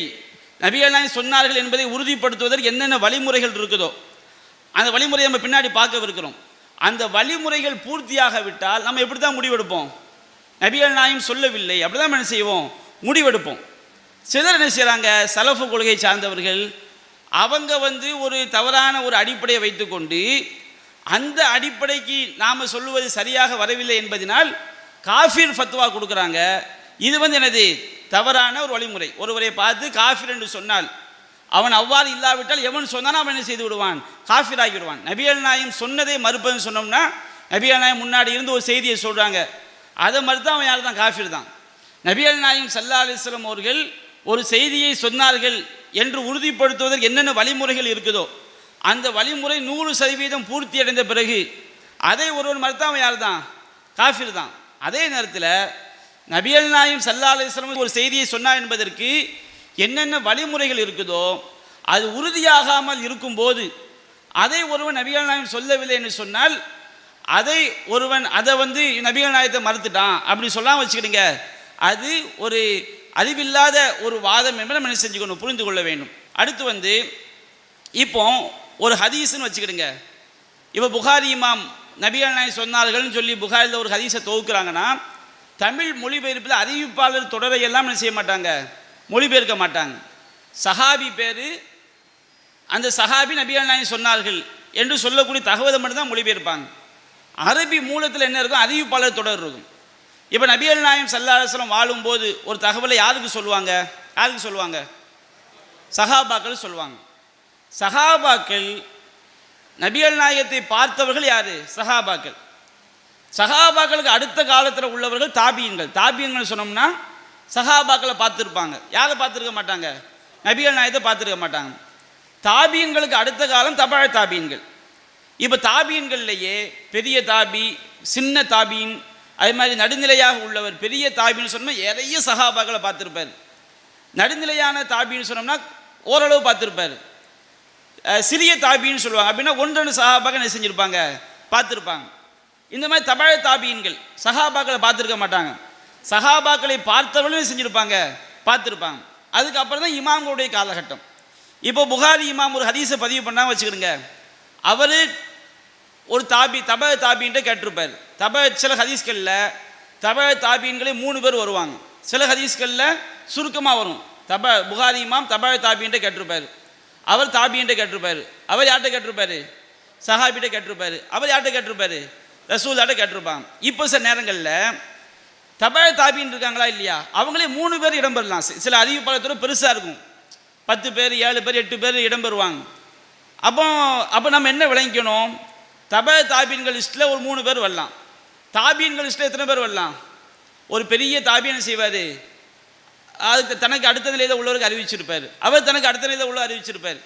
நபிகள் நாயகம் சொன்னார்கள் என்பதை உறுதிப்படுத்துவதற்கு என்னென்ன வழிமுறைகள் இருக்குதோ அந்த வழிமுறையை நம்ம பின்னாடி பார்க்கவிருக்கிறோம். அந்த வழிமுறைகள் பூர்த்தியாகவிட்டால் நம்ம எப்படி தான் முடிவெடுப்போம்? நபிகள் நாயகம் சொல்லவில்லை அப்படி தான் என்ன செய்வோம்? முடிவெடுப்போம். சிலர் என்ன செய்கிறாங்க, சலஃபு கொள்கை சார்ந்தவர்கள், அவங்க ஒரு தவறான ஒரு அடிப்படையை வைத்துக்கொண்டு அந்த அடிப்படைக்கு நாம் சொல்லுவது சரியாக வரவில்லை என்பதனால் காஃபிர் ஃபத்வா கொடுக்குறாங்க. இது என்னது, தவறான ஒரு வழிமுறை. ஒருவரை பார்த்து காஃபிர் என்று சொன்னால் அவன் அவ்வாறு இல்லாவிட்டால் எவன் சொன்னானோ அவன் என்ன செய்து விடுவான், காஃபிர் ஆகிவிடுவான். நபிகள் நாயகம் சொன்னதை மறுப்பதுன்னு சொன்னோம்னா, நபிகள் நாயகம் முன்னாடி இருந்து ஒரு செய்தியை சொல்கிறாங்க, அதை மறுத்தா அவன் யார் தான், காஃபிர் தான். நபிகள் நாயகம் ஸல்லல்லாஹு அலைஹி வஸல்லம் அவர்கள் ஒரு செய்தியை சொன்னார்கள் என்று உறுதிப்படுத்துவதற்கு என்னென்ன வழிமுறைகள் இருக்குதோ அந்த வழிமுறை 100% பூர்த்தி அடைந்த பிறகு அதை ஒருவன் மறுத்தா அவன் யார் தான், காஃபிர் தான். அதே நேரத்தில் நபிகள் நாயகம் ஸல்லல்லாஹு அலைஹி வஸல்லம் ஒரு செய்தியை சொன்னார் என்பதற்கு என்னென்ன வழிமுறைகள் இருக்குதோ அது உறுதியாகாமல் இருக்கும்போது அதை ஒருவன் நபிகள் நாயகம் சொல்லவில்லை என்று சொன்னால் அதை நபிகள் நாயகத்தை மறுத்துட்டான் அப்படி சொல்லாமல் வச்சுக்கிடுங்க, அது ஒரு அறிவில்லாத ஒரு வாதம் என்பதை நம்ம செஞ்சுக்கணும், புரிந்து கொள்ள வேண்டும். அடுத்து இப்போ ஒரு ஹதீஸ்ன்னு வச்சுக்கிடுங்க. இப்போ புகாரி இமாம் நபிகள் நாயகம் சொன்னார்கள்னு சொல்லி புகாரில் ஒரு ஹதீஸை தொகுக்கிறாங்கன்னா, தமிழ் மொழிபெயர்ப்பில் அறிவிப்பாளர் தொடரை எல்லாம் என்ன செய்ய மாட்டாங்க, மொழிபெயர்க்க மாட்டாங்க. சஹாபி பேர், அந்த சஹாபி நபிகள் நாயகம் சொன்னார்கள் என்று சொல்லக்கூடிய தகவலை மட்டும்தான் மொழிபெயர்ப்பாங்க. அரபி மூலத்தில் என்ன இருக்கும், அறிவிப்பாளர் தொடர் இருக்கும். இப்போ நபிகள் நாயகம் ஸல்லல்லாஹு அலைஹி வஸல்லம் வாழும்போது ஒரு தகவலை யாருக்கு சொல்லுவாங்க, சஹாபாக்கள் சொல்லுவாங்க. சஹாபாக்கள் நபிகள் நாயகத்தை பார்த்தவர்கள் யார், சஹாபாக்கள். சஹாபாக்களுக்கு அடுத்த காலத்தில் உள்ளவர்கள் தாபியன்கள் சொன்னோம்னா சஹாபாக்களை பார்த்துருப்பாங்க, யாரை பார்த்துருக்க மாட்டாங்க, நபிகள் நாயகத்தை பார்த்துருக்க மாட்டாங்க. தாபியன்களுக்கு அடுத்த காலம் தபா தாபியன்கள். இப்போ தாபியன்கள்லேயே பெரிய தாபி, சின்ன தாபியின், அதே மாதிரி நடுநிலையாக உள்ளவர். பெரிய தாபின்னு சொன்னோம்னா நிறைய சஹாபாக்களை பார்த்துருப்பார். நடுநிலையான தாபின்னு சொன்னோம்னா ஓரளவு பார்த்துருப்பார். சிறிய தாபின்னு சொல்லுவாங்க, அப்படின்னா 1-2 சஹாபாக்கள் என்ன செஞ்சுருப்பாங்க, பார்த்துருப்பாங்க. இந்த மாதிரி தபா தாபியன்கள் சஹாபாக்களை பார்த்துருக்க மாட்டாங்க. சஹாபாக்களை பார்த்தவர்களும் செஞ்சுருப்பாங்க, பார்த்துருப்பாங்க. அதுக்கப்புறம் தான் இமாம்களுடைய காலகட்டம். இப்போ புகாரி இமாம் ஒரு ஹதீஸை பதிவு பண்ணாமல் வச்சுக்கிடுங்க, அவர் ஒரு தபா தாபின்ட்டு கேட்டிருப்பார். சில ஹதீஸ்களில் தபா தாபீன்களே 3 பேர் வருவாங்க, சில ஹதீஸ்களில் சுருக்கமாக வரும். புகாரி இமாம் தபா தாபின்ட்டு கேட்டிருப்பார், அவர் தாபின்ட்டு கேட்டிருப்பார். அவர் யார்கிட்ட கேட்டிருப்பார், சஹாபிட்ட கேட்டிருப்பார். அவர் யார்கிட்ட கேட்டிருப்பார், ரசூலாட்ட கேட்டிருப்பாங்க. இப்போ சில நேரங்களில் தபா தாபின்னு இருக்காங்களா இல்லையா, அவங்களே 3 பேர் இடம்பெறலாம். சில அறிவிப்பாளத்தோட பெருசாக இருக்கும், 10 பேர் 7 பேர் 8 பேர் இடம்பெறுவாங்க. அப்போ நம்ம என்ன விளங்கிக்கணும், தபா தாபீன்கள் லிஸ்ட்டில் ஒரு 3 பேர் வரலாம். தாபீன்கள் லிஸ்ட்டில் எத்தனை பேர் வரலாம், ஒரு பெரிய தாபீன் செய்வார், அதுக்கு தனக்கு அடுத்த நிலையில் உள்ளவருக்கு அறிவிச்சிருப்பார், அவர் தனக்கு அடுத்த நிலையில் உள்ள அறிவிச்சிருப்பார்.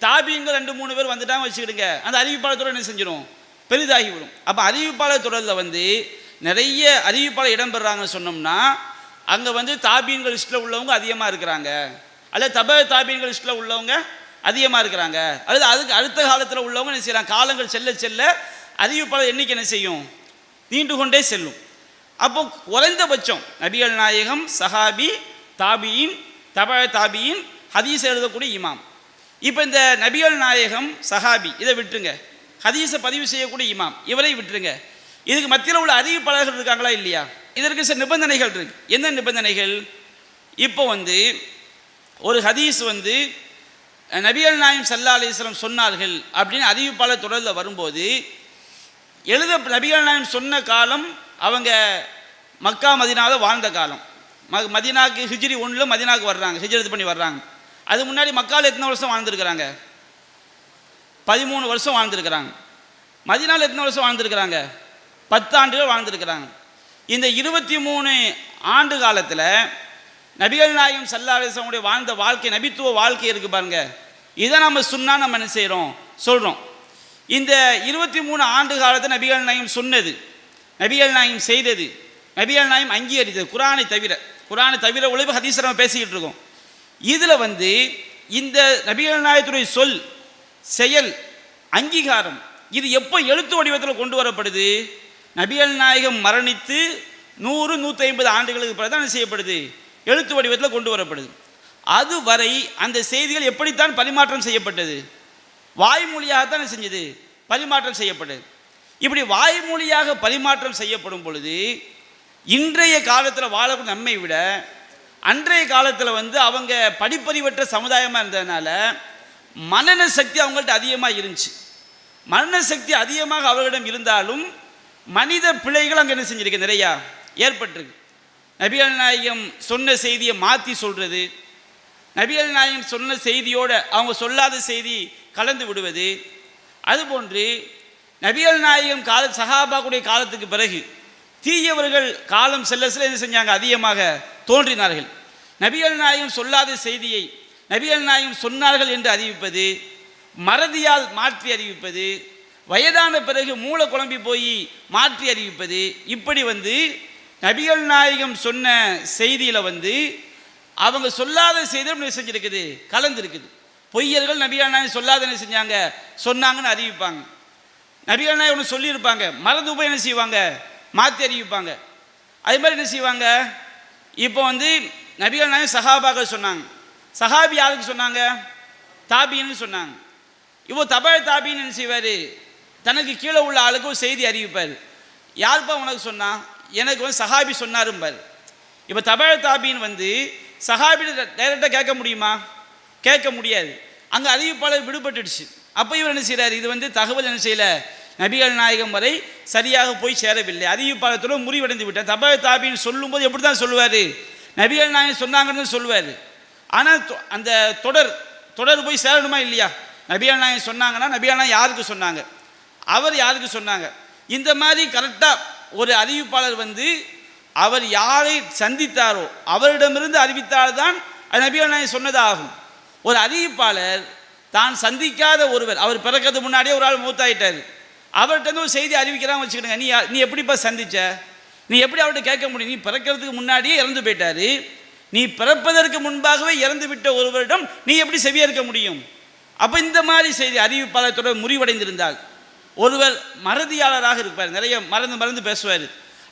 தாபீன்கள் 2-3 பேர் வந்துட்டாங்க வச்சுக்கிடுங்க, அந்த அறிவிப்பாளர் தொடர் என்ன செஞ்சிடும், பெரிதாகிவிடும். அப்போ அறிவிப்பாளர் தொடரில் நிறைய அறிவிப்பாளர் இடம்பெறாங்கன்னு சொன்னோம்னா அங்கே தாபீன்கள் லிஸ்ட்டில் உள்ளவங்க அதிகமாக இருக்கிறாங்க, அல்லது தபா தாபீன்கள் லிஸ்ட்டில் உள்ளவங்க அதிகமாக இருக்கிறாங்க, அல்லது அதுக்கு அடுத்த காலத்தில் உள்ளவங்க என்ன செய்கிறாங்க, காலங்கள் செல்ல செல்ல அறிவிப்பாளர் எண்ணிக்கை என்ன செய்யும், நீண்டு கொண்டே செல்லும். அப்போ குறைந்தபட்சம் நபிகள் நாயகம், சஹாபி, தாபியின், தபா தாபியின், ஹதீஸை எழுதக்கூடிய இமாம். இப்போ இந்த நபிகள் நாயகம், சஹாபி இதை விட்டுருங்க, ஹதீஸை பதிவு செய்யக்கூடிய இமாம் இவரை விட்டுருங்க. இதுக்கு மத்தியில் உள்ள அறிவிப்பாளர்கள் இருக்காங்களா இல்லையா, இதற்கு சில நிபந்தனைகள் இருக்கு. என்ன நிபந்தனைகள், இப்போ ஒரு ஹதீஸ் நபிகள் நாயகம் ஸல்லல்லாஹு அலைஹி வஸல்லம் சொன்னார்கள் அப்படின்னு அறிவிப்பாளர் தொடரில் வரும்போது நபிகள் நாயகம் சொன்ன காலம் அவங்க மக்கா மதீனாவில் வாழ்ந்த காலம். மதீனாவுக்கு ஹிஜ்ரி 1 மதீனாவுக்கு வர்றாங்க, ஹிஜ்ரத் பண்ணி வர்றாங்க. அது முன்னாடி மக்காவில் எத்தனை வருஷம் வாழ்ந்துருக்கிறாங்க, 13 வருஷம் வாழ்ந்துருக்கிறாங்க. மதீனாவில் எத்தனை வருஷம் வாழ்ந்துருக்கிறாங்க, 10 ஆண்டுகள் வாழ்ந்துருக்கிறாங்க. இந்த 23 ஆண்டு காலத்தில் நபிகள் நாயகம் ஸல்லல்லாஹு அலைஹி வஸல்லம் வாழ்ந்த வாழ்க்கை, நபித்துவ வாழ்க்கை இருக்குது பாருங்க, இதை நம்ம சொன்னால் நம்ம என்ன செய்கிறோம், சொல்கிறோம். இந்த 23 ஆண்டு காலத்தை நபிகள் நாயகம் சொன்னது, நபிகள் நாயகம் செய்தது, நபிகள் நாயகம் அங்கீகரித்தது, குரானை தவிர உழைப்பு ஹதீஸை நம்ம பேசிக்கிட்டு இருக்கோம். இதில் இந்த நபிகள் நாயகத்துடைய சொல், செயல், அங்கீகாரம் இது எப்போ எழுத்து வடிவத்தில் கொண்டு வரப்படுது, நபிகள் நாயகம் மரணித்து 100-150 ஆண்டுகளுக்கு பிறகு தான் செய்யப்படுது, எழுத்து வடிவத்தில் கொண்டு வரப்படுது. அதுவரை அந்த செய்திகள் எப்படித்தான் பரிமாற்றம் செய்யப்பட்டது, வாய்மொழியாகத்தான் செஞ்சது, பரிமாற்றம் செய்யப்பட்டது. இப்படி வாய்மொழியாக பரிமாற்றம் செய்யப்படும் பொழுது இன்றைய காலத்தில் வாழக்கூடிய நம்மை விட அன்றைய காலத்தில் வந்து அவங்க படிப்பறிவற்ற சமுதாயமாக இருந்ததுனால மனன சக்தி அவங்கள்ட்ட அதிகமாக இருந்துச்சு. மனன சக்தி அதிகமாக அவர்களிடம் இருந்தாலும் மனித பிழைகள் அங்கே என்ன செஞ்சிருக்கு, நிறையா ஏற்பட்டிருக்கு. நபிகள் நாயகம் சொன்ன செய்தியை மாற்றி சொல்கிறது, நபிகள் நாயகம் சொன்ன செய்தியோடு அவங்க சொல்லாத செய்தி கலந்து விடுவது, அதுபோன்று நபிகள் நாயகம் சஹாபாக்குடைய காலத்துக்கு பிறகு தீயவர்கள் காலம் செல்ல செல்ல என்ன செஞ்சாங்க, அதிகமாக தோன்றினார்கள். நபிகள் நாயகம் சொல்லாத செய்தியை நபிகள் நாயகம் சொன்னார்கள் என்று அறிவிப்பது, மறதியால் மாற்றி அறிவிப்பது, வயதான பிறகு மூளை குழம்பி போய் மாற்றி அறிவிப்பது, இப்படி வந்து நபிகள் நாயகம் சொன்ன செய்தியில் வந்து அவங்க சொல்லாத செய்தி என்ன செஞ்சுருக்குது, கலந்துருக்குது. பொய்யர்கள் நபிகள் நாயகம் சொல்லாத என்ன செஞ்சாங்க, சொன்னாங்கன்னு அறிவிப்பாங்க. நபிகள் நாயகம் ஒன்று சொல்லியிருப்பாங்க, மறந்து போய் என்ன செய்வாங்க, மாற்றி அறிவிப்பாங்க. அதே மாதிரி என்ன செய்வாங்க, இப்போ வந்து நபிகள் நாயகம் சஹாபாக்கள் சொன்னாங்க, சஹாபி யாருக்கு சொன்னாங்க, தாபின்னு சொன்னாங்க. இப்போ தாபின்னு என்ன செய்வார், தனக்கு கீழே உள்ள ஆளுக்கு ஒரு செய்தி அறிவிப்பார். யாருப்பா உனக்கு சொன்னா, எனக்கு வந்து சஹாபி சொன்னாரும்பார். இப்போ தாபின்னு வந்து சஹாபி டைரெக்டாக கேட்க முடியுமா, கேட்க முடியாது. அங்கே அறிவிப்பாளர் விடுபட்டுடுச்சு. அப்போ இவர் என்ன செய்கிறார், இது வந்து தகவல் என்ன செய்யலை, நபிகள் நாயகம் வரை சரியாக போய் சேரவில்லை, அறிவிப்பாளத்தோடு முறிவடைந்து விட்டார். தாபின்னு சொல்லும்போது எப்படி தான் சொல்லுவார், நபிகள் நாயகம் சொன்னாங்கன்னு சொல்லுவார். ஆனால் அந்த தொடர் போய் சேரணுமா இல்லையா, நபிகள் நாயகம் சொன்னாங்கன்னா நபிகள் நாயகம் யாருக்கு சொன்னாங்க, அவர் யாருக்கு சொன்னாங்க, இந்த மாதிரி கரெக்டாக ஒரு அறிவிப்பாளர் வந்து அவர் யாரை சந்தித்தாரோ அவரிடமிருந்து அறிவித்தால்தான் அது நபிகள் நாயகம் சொன்னதாகும். ஒரு அறிவிப்பாளர் தான் சந்திக்காத ஒருவர், அவர் பிறக்கிறதுக்கு முன்னாடியே ஒரு ஆள் மூத்தாயிட்டார், அவர்கிட்ட ஒரு செய்தி அறிவிக்கிறான்னு வச்சுக்கிடுங்க, நீ எப்படிப்பா சந்திச்ச, நீ எப்படி அவர்கிட்ட கேட்க முடியும், நீ பிறக்கிறதுக்கு முன்னாடியே இறந்து போயிட்டாரு, நீ பிறப்பதற்கு முன்பாகவே இறந்து விட்ட ஒருவரிடம் நீ எப்படி செவியா இருக்க முடியும். அப்போ இந்த மாதிரி செய்தி அறிவிப்பாளர் முறிவடைந்திருந்தால், ஒருவர் மறதியாளராக இருப்பார், நிறைய மறந்து பேசுவார்,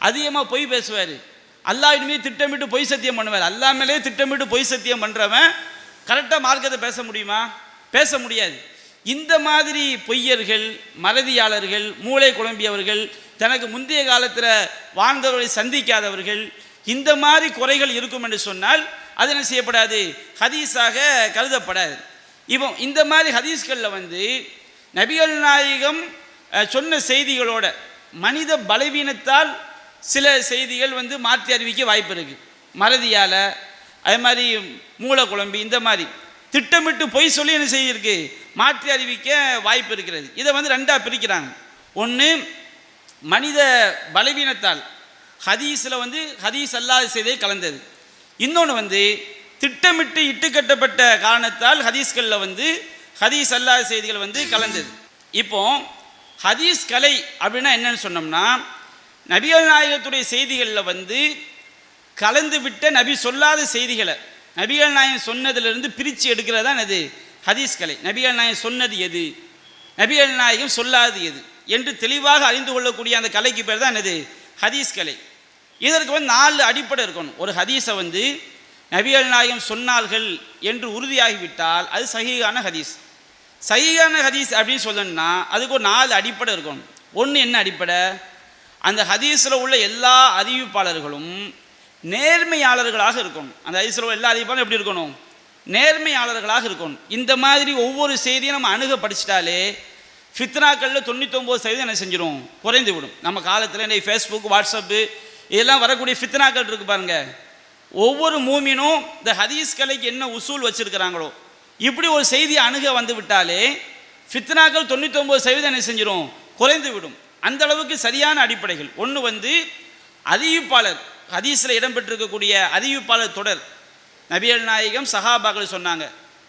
அதிகமாக பொய் பேசுவார், அல்லாஹ்வின் மீது திட்டமிட்டு பொய் சத்தியம் பண்ணுவார். அல்லாஹ் மேலே திட்டமிட்டு பொய் சத்தியம் பண்ணுறவன் கரெக்டாக மார்க்கத்தை பேச முடியுமா, பேச முடியாது. இந்த மாதிரி பொய்யர்கள், மறதியாளர்கள், மூளை குழம்பியவர்கள், தனக்கு முந்தைய காலத்தில் வாழ்ந்தவர்களை சந்திக்காதவர்கள், இந்த மாதிரி குறைகள் இருக்கும் என்று சொன்னால் அது என்ன செய்யப்படாது, ஹதீஸாக கருதப்படாது. இப்போ இந்த மாதிரி ஹதீஸ்களில் வந்து நபிகள் நாயகம் சொன்ன செய்திகளோட மனித பலவீனத்தால் சில செய்திகள் வந்து மாற்றி அறிவிக்க வாய்ப்பு இருக்குது. மறதியால், அதே மாதிரி மூளை குழம்பி, இந்த மாதிரி திட்டமிட்டு பொய் சொல்லி என்ன செய்யிருக்கு, மாற்றி அறிவிக்க வாய்ப்பு இருக்கிறது. இதை வந்து ரெண்டாக பிரிக்கிறாங்க. ஒன்று மனித பலவீனத்தால் ஹதீஸில் வந்து ஹதீஸ் அல்லாத செய்தியை கலந்தது, இன்னொன்று வந்து திட்டமிட்டு இட்டுக்கட்டப்பட்ட காரணத்தால் ஹதீஸ்களில் வந்து ஹதீஸ் அல்லாத செய்திகள் வந்து கலந்தது. இப்போ ஹதீஸ் கலை அப்படின்னா என்னன்னு சொன்னோம்னா, நபிகள் நாயகத்துடைய செய்திகளில் வந்து கலந்து விட்ட நபி சொல்லாத செய்திகளை நபிகள் நாயகம் சொன்னதிலிருந்து பிரித்து எடுக்கிறது தான் அது ஹதீஸ் கலை. நபிகள் நாயகம் சொன்னது எது, நபிகள் நாயகம் சொல்லாது எது என்று தெளிவாக அறிந்து கொள்ளக்கூடிய அந்த கலைக்கு பேர் தான் அது ஹதீஸ் கலை. இதற்கு வந்து 4 அடிப்படை இருக்கணும். ஒரு ஹதீஸை வந்து நபிகள் நாயகம் சொன்னார்கள் என்று உறுதியாகிவிட்டால் அது சஹீஹான ஹதீஸ். சஹீஹான ஹதீஸ் அப்படின்னு சொல்லணும்னா அதுக்கு ஒரு 4 அடிப்படை இருக்கணும். ஒன்று என்ன அடிப்படை, அந்த ஹதீஸில் உள்ள எல்லா அறிவிப்பாளர்களும் நேர்மையாளர்களாக இருக்கணும். அந்த ஹதீஸில் உள்ள எல்லா அறிவிப்பாளரும் எப்படி இருக்கணும், நேர்மையாளர்களாக இருக்கணும். இந்த மாதிரி ஒவ்வொரு செய்தியும் நம்ம அணுக படிச்சிட்டாலே ஃபித்னாக்களில் 99% என்ன செஞ்சிடும், குறைந்து விடும். நம்ம காலத்தில் இந்த ஃபேஸ்புக், வாட்ஸ்அப்பு இதெல்லாம் வரக்கூடிய ஃபித்னாக்கள் இருக்குது பாருங்கள். ஒவ்வொரு மூமினும் இந்த ஹதீஸ் கலைக்கு என்ன உசூல் வச்சுருக்கிறாங்களோ இப்படி ஒரு செய்தி அணுக வந்து விட்டாலே ஃபித்னாக்கள் 99% என்ன செஞ்சிடும், குறைந்து விடும். அந்த அளவுக்கு சரியான அடிப்படைகள். ஒன்று வந்து அறிவிப்பாளர், ஹதீஸில் இடம்பெற்றிருக்கக்கூடிய அறிவிப்பாளர் தொடர். நபிகள் நாயகம் சஹாபாக்கள் சொன்னாங்க,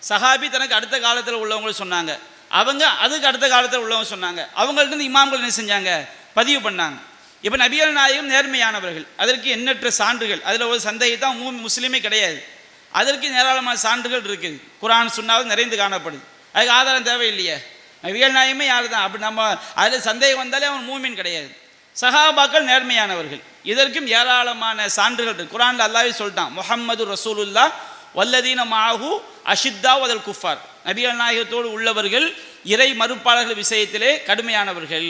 சஹாபி தனக்கு அடுத்த காலத்தில் உள்ளவங்களும் சொன்னாங்க, அவங்க அதுக்கு அடுத்த காலத்தில் உள்ளவங்க சொன்னாங்க, அவங்கள்ட்ட இமாம்கள் என்ன செஞ்சாங்க, பதிவு பண்ணாங்க. இப்போ நபிகள் நாயகம் நேர்மையானவர்கள், அதற்கு எண்ணற்ற சான்றுகள், அதில் ஒரு சந்தேகம் முஸ்லீமே கிடையாது, அதற்கு ஏராளமான சான்றுகள் இருக்குது. குர்ஆன் சுன்னாவில் நிறைந்து காணப்படுது. அதுக்கு ஆதாரம் தேவையில்லையே, நபிகள் நாயகமே யார் தான், அப்படி நம்ம அதில் சந்தேகம் வந்தாலே அவன் மூமின் கிடையாது. சஹாபாக்கள் நேர்மையானவர்கள், இதற்கும் ஏராளமான சான்றுகள் இருக்குது. குர்ஆனில் அல்லாஹ்வே சொல்லிட்டான், முஹம்மது ரசூலுல்லாஹ் வல்லதீன மாஹு அஷித்தா வதல் குஃபார், நபிகள் நாயகத்தோடு உள்ளவர்கள் இறை மறுப்பாளர்கள் விஷயத்திலே கடுமையானவர்கள்,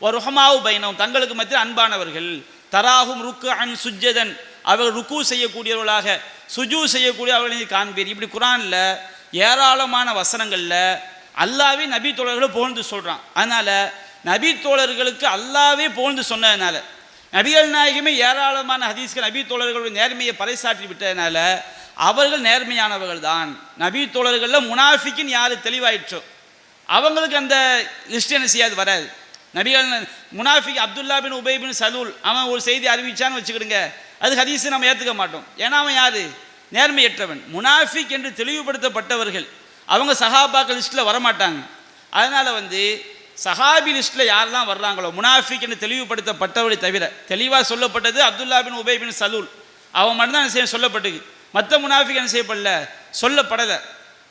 ஒரு ருஹமாவு பைனவும் தங்களுக்கு மத்தியில் அன்பானவர்கள், தராகும் ருக்கு அன் சுஜ்ஜதன் அவர்கள் ருக்கு செய்யக்கூடியவர்களாக சுஜூ செய்யக்கூடிய அவர்களை நீ காண்பீர். இப்படி குரானில் ஏராளமான வசனங்களில் அல்லாவே நபி தோழர்களை புகழ்ந்து சொல்கிறான். அதனால் நபி தோழர்களுக்கு அல்லாவே புகழ்ந்து சொன்னதுனால, நபிகள் நாயகமே ஏராளமான ஹதீஸ்கள் நபி தோழர்களுடைய நேர்மையை பறைசாற்றி விட்டதுனால அவர்கள் நேர்மையானவர்கள் தான். நபி தோழர்களில் முனாஃபிக்கின் யார் தெளிவாயிற்றோ அவங்களுக்கு அந்த லிஸ்ட் என்ன செய்யாது, வராது. நபிகள் முனாஃபிக் அப்துல்லா பின் உபை பின் சலூல் அவன் ஒரு செய்தி அறிவிச்சான்னு வச்சுக்கிடுங்க, அது ஹதீஸை நம்ம ஏற்றுக்க மாட்டோம். ஏன்னா அவன் யார்? நேர்மையற்றவன். முனாஃபிக் என்று தெளிவுபடுத்தப்பட்டவர்கள் அவங்க சஹாபாக்கள் லிஸ்ட்டில் வரமாட்டாங்க. அதனால் சஹாபி லிஸ்ட்டில் யாரெல்லாம் வர்றாங்களோ முனாஃபிக் என்று தெளிவுபடுத்தப்பட்டவரை தவிர, தெளிவாக சொல்லப்பட்டது அப்துல்லா பின் உபை பின் சலூல் அவன் மட்டும்தான் என்ன செய்ய சொல்லப்பட்டது, மற்ற முனாஃபிக் என்ன செய்யப்படல, சொல்லப்படலை.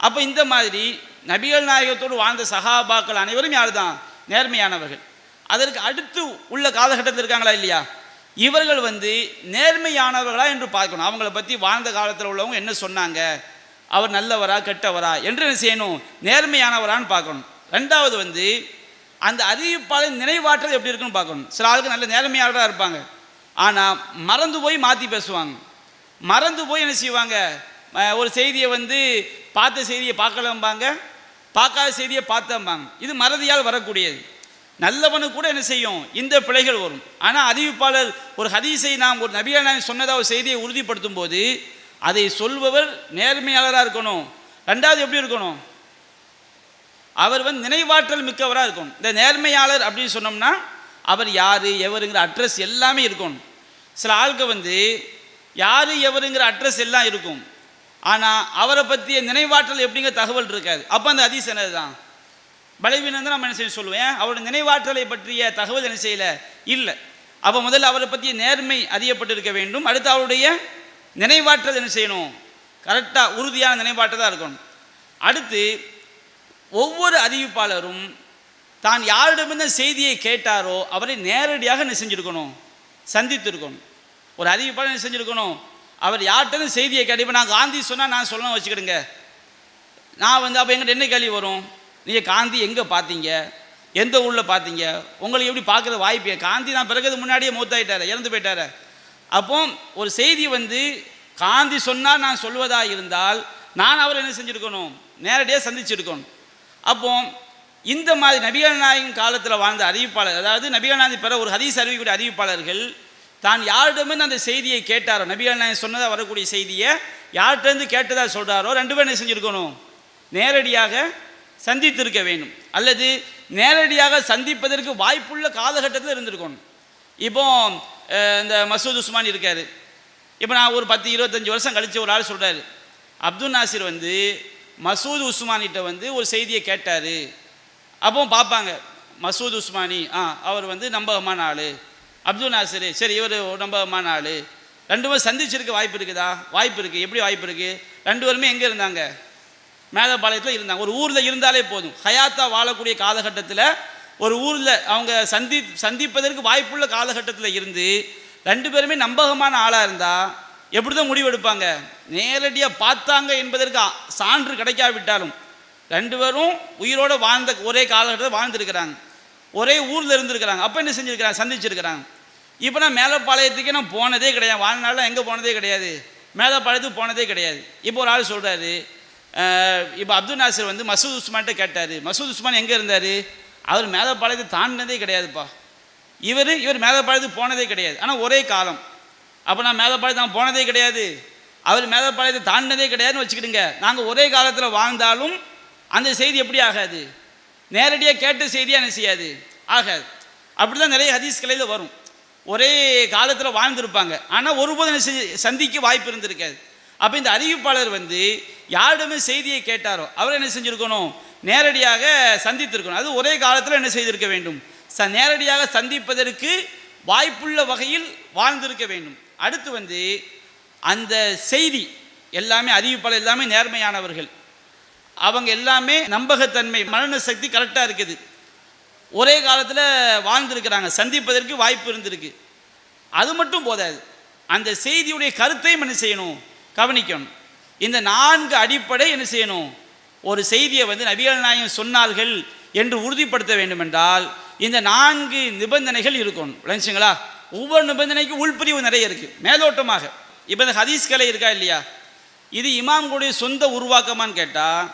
அப்போ இந்த மாதிரி நபிகள் நாயகத்தோடு வாழ்ந்த சஹாபாக்கள் அனைவரும் யார் தான்? நேர்மையானவர்கள். அதற்கு அடுத்து உள்ள காலகட்டத்தில் இருக்காங்களா இல்லையா, இவர்கள் நேர்மையானவர்களா என்று பார்க்கணும். அவங்கள பற்றி வாழ்ந்த காலத்தில் உள்ளவங்க என்ன சொன்னாங்க, அவர் நல்லவரா கெட்டவரா என்று என்ன செய்யணும், நேர்மையானவரான்னு பார்க்கணும். ரெண்டாவது அந்த அறிவிப்பாளர் நினைவாற்றல் எப்படி இருக்குன்னு பார்க்கணும். சில ஆளுக்கு நல்ல நேர்மையாளராக இருப்பாங்க, ஆனால் மறந்து போய் மாற்றி பேசுவாங்க. மறந்து போய் என்ன செய்வாங்க, ஒரு செய்தியை பார்த்த செய்தியை பார்க்கலம்பாங்க, பார்க்காத செய்தியை பார்த்தம்பாங்க. இது மறதியால் வரக்கூடியது. நல்லவனுக்கு கூட என்ன செய்யும், இந்த பிழைகள் வரும். ஆனால் அறிவிப்பாளர் ஒரு ஹதீஸை நாம் ஒரு நபிகள் நாயகம் சொன்னதாக ஒரு செய்தியை உறுதிப்படுத்தும் போது அதை சொல்பவர் நேர்மையாளராக இருக்கணும். ரெண்டாவது எப்படி இருக்கணும், அவர் நினைவாற்றல் மிக்கவராக இருக்கணும். இந்த நேர்மையாளர் அப்படின்னு சொன்னோம்னா அவர் யார் எவருங்கிற அட்ரஸ் எல்லாமே இருக்கணும். சில ஆளுக்கு யார் எவருங்கிற அட்ரஸ் எல்லாம் இருக்கும், ஆனால் அவரை பற்றிய நினைவாற்றல் எப்படிங்கிற தகவல் இருக்காது. அப்போ அந்த ஹதீஸ் என்னது தான் பலவீனம் தான் நம்ம என்ன செய்ய சொல்லுவேன். அவருடைய நினைவாற்றலை பற்றிய தகவல் என்ன செய்யலை, இல்லை. அப்போ முதல்ல அவரை பற்றிய நேர்மை அறியப்பட்டிருக்க வேண்டும். அடுத்து அவருடைய நினைவாற்றல் என்ன செய்யணும், கரெக்டாக உறுதியான நினைவாற்றல் தான் இருக்கணும். அடுத்து ஒவ்வொரு அறிவிப்பாளரும் தான் யாரிடமிருந்த செய்தியை கேட்டாரோ அவரை நேரடியாக என்ன செஞ்சுருக்கணும், சந்தித்திருக்கணும். ஒரு அறிவிப்பாளர் என்ன செஞ்சுருக்கணும், அவர் யார்கிட்ட செய்தியை கேட்டு, இப்போ நான் காந்தி சொன்னால் நான் சொல்லணும் வச்சுக்கிடுங்க, நான் அப்போ எங்கிட்ட என்ன கேள்வி வரும், நீங்கள் காந்தி எங்கே பார்த்தீங்க, எந்த ஊரில் பார்த்தீங்க, உங்களுக்கு எப்படி பார்க்குற வாய்ப்பு, காந்தி நான் பிறகு முன்னாடியே மூத்தாயிட்டார், இறந்து போயிட்டார். அப்போ ஒரு செய்தி காந்தி சொன்னால் நான் சொல்வதாக இருந்தால் நான் அவரை என்ன செஞ்சுருக்கணும், நேரடியாக சந்திச்சிருக்கணும். அப்போ இந்த மாதிரி நபிகள் நாயகம் காலத்தில் வாழ்ந்த அறிவிப்பாளர், அதாவது நபிகள் நாயகம் பிற ஒரு ஹதீஸ் அறிவிக்கக்கூடிய அறிவிப்பாளர்கள் தான் யாரிடமிருந்து அந்த செய்தியை கேட்டாரோ, நபிகள் நாயகம் சொன்னதாக வரக்கூடிய செய்தியை யார்கிட்டருந்து கேட்டதாக சொல்கிறாரோ ரெண்டு பேரும் என்ன செஞ்சுருக்கணும், நேரடியாக சந்தித்திருக்க வேண்டும். அல்லது நேரடியாக சந்திப்பதற்கு வாய்ப்புள்ள காலகட்டத்தில் இருந்திருக்கணும். இப்போ இந்த மசூத் உஸ்மான் இருக்கார். இப்போ நான் ஒரு 10-25 வருஷம் கழித்து ஒரு ஆள் சொல்கிறார், அப்துல் நாசிர் மசூத் உஸ்மானிட்ட ஒரு செய்தியை கேட்டார். அப்போ பார்ப்பாங்க, மசூத் உஸ்மானி அவர் நம்பகமான ஆள், அப்துல் நாசிர் சரி இவர் நம்பகமான ஆள். ரெண்டு பேரும் சந்திச்சிருக்க வாய்ப்பு இருக்குதா? வாய்ப்பு இருக்குது. எப்படி வாய்ப்பு இருக்குது? ரெண்டு பேருமே எங்கே இருந்தாங்க? மேலப்பாளையத்தில் இருந்தாங்க. ஒரு ஊரில் இருந்தாலே போதும். ஹயாத்தா வாழக்கூடிய காலகட்டத்தில் ஒரு ஊரில் அவங்க சந்திப்பதற்கு வாய்ப்புள்ள காலகட்டத்தில் இருந்து ரெண்டு பேருமே நம்பகமான ஆளாக இருந்தால் எப்படி தான் முடிவெடுப்பாங்க? நேரடியாக பார்த்தாங்க என்பதற்கு சான்று கிடைக்காவிட்டாலும் ரெண்டு பேரும் உயிரோடு வாழ்ந்த ஒரே காலகட்டத்தில் வாழ்ந்துருக்கிறாங்க, ஒரே ஊரில் இருந்திருக்கிறாங்க. அப்போ என்ன செஞ்சுருக்கிறாங்க? சந்திச்சிருக்கிறாங்க. இப்போ நான் மேலப்பாளையத்துக்கு நான் போனதே கிடையாது, வாழ்நாளில் எங்கே போனதே கிடையாது, மேலப்பாளையத்துக்கு போனதே கிடையாது. இப்போ ஒரு ஆள் சொல்கிறாரு, இப்போ அப்துல் நாசிர் மசூத் உஸ்மான்கிட்ட கேட்டார், மசூத் உஸ்மான் எங்கே இருந்தார்? அவர் மேலப்பாளையத்தை தாண்டினதே கிடையாதுப்பா. இவர் மேலப்பாளையத்துக்கு போனதே கிடையாது, ஆனால் ஒரே காலம். அப்போ நான் மேலப்பாளையத்தை நான் போனதே கிடையாது, அவர் மேலப்பாளையத்தை தாண்டினதே கிடையாதுன்னு வச்சுக்கிடுங்க. நாங்கள் ஒரே காலத்தில் வாழ்ந்தாலும் அந்த செய்தி எப்படி ஆகாது? நேரடியாக கேட்ட செய்தியாக என்ன செய்யாது? ஆகாது. அப்படி தான் நிறைய ஹதீஸ் கலையில் வரும். ஒரே காலத்தில் வாழ்ந்துருப்பாங்க, ஆனால் ஒருபோதும் சந்திக்க வாய்ப்பு இருந்திருக்காது. அப்போ இந்த அறிவிப்பாளர் யாரிடமே செய்தியை கேட்டாரோ அவர் என்ன செஞ்சுருக்கணும்? நேரடியாக சந்தித்திருக்கணும். அது ஒரே காலத்தில் என்ன செய்திருக்க வேண்டும்? நேரடியாக சந்திப்பதற்கு வாய்ப்புள்ள வகையில் வாழ்ந்திருக்க வேண்டும். அடுத்து அந்த செய்தி எல்லாமே அறிவிப்பாளர் எல்லாமே நேர்மையானவர்கள், அவங்க எல்லாமே நம்பகத்தன்மை மரண சக்தி கரெக்டாக இருக்குது, ஒரே காலத்தில் வாழ்ந்திருக்கிறாங்க, சந்திப்பதற்கு வாய்ப்பு இருந்திருக்கு. அது மட்டும் போதாது, அந்த செய்தியுடைய கருத்தையும் என்ன செய்யணும்? கவனிக்கணும். இந்த 4 அடிப்படை என்ன செய்யணும்? ஒரு செய்தியை நபிகள் நாயகம் சொன்னார்கள் என்று உறுதிப்படுத்த வேண்டும் என்றால் இந்த 4 நிபந்தனைகள் இருக்கணும். விளைஞ்சுங்களா? ஒவ்வொரு நிபந்தனைக்கும் உள்பிரிவு நிறைய இருக்குது. மேலோட்டமாக இப்போ இந்த ஹதீஸ் கலை இருக்கா இல்லையா, இது இமாம்களுடைய சொந்த உருவாக்கமான்னு கேட்டால்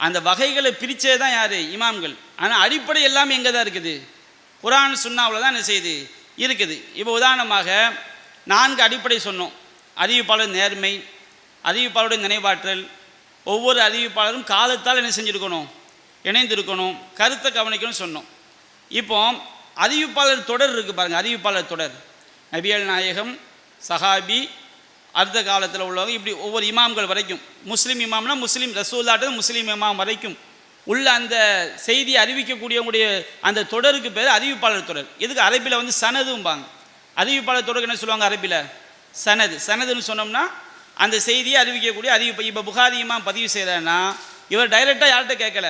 அந்த வகைகளை பிரித்தே தான் யார்? இமாம்கள். ஆனால் அடிப்படை எல்லாமே எங்கே தான் இருக்குது? குர்ஆன் சுன்னாவில் தான் என்ன செய்யுது? இருக்குது. இப்போ உதாரணமாக 4 அடிப்படை சொன்னோம். அறிவிப்பாளர் நேர்மை, அறிவிப்பாளருடைய நினைவாற்றல், ஒவ்வொரு அறிவிப்பாளரும் காலத்தால் என்ன செஞ்சுருக்கணும்? இணைந்திருக்கணும், கருத்தை கவனிக்கணும்னு சொன்னோம். இப்போ அறிவிப்பாளர் தொடர் இருக்குது பாருங்கள். அறிவிப்பாளர் தொடர் நபிகள் நாயகம், சஹாபி, அடுத்த காலத்தில் உள்ளவங்க, இப்படி ஒவ்வொரு இமாம்கள் வரைக்கும். முஸ்லீம் இமாம்னா முஸ்லீம் ரசூலுல்லாஹ் முஸ்லீம் இமாம் வரைக்கும் உள்ள அந்த செய்தியை அறிவிக்கக்கூடியவங்களுடைய அந்த தொடருக்கு பேர் அறிவிப்பாளர் தொடர். இதுக்கு அரபியில் வந்து சனதும்பாங்க. அறிவிப்பாளர் தொடருக்கு என்ன சொல்லுவாங்க அரபியில்? சனது. சனதுன்னு சொன்னோம்னா அந்த செய்தியை அறிவிக்கக்கூடிய அறிவிப்பு. இப்போ புகாரி இமாம் பதிவு செய்கிறான்னா இவர் டைரெக்டாக யார்கிட்ட கேட்கல?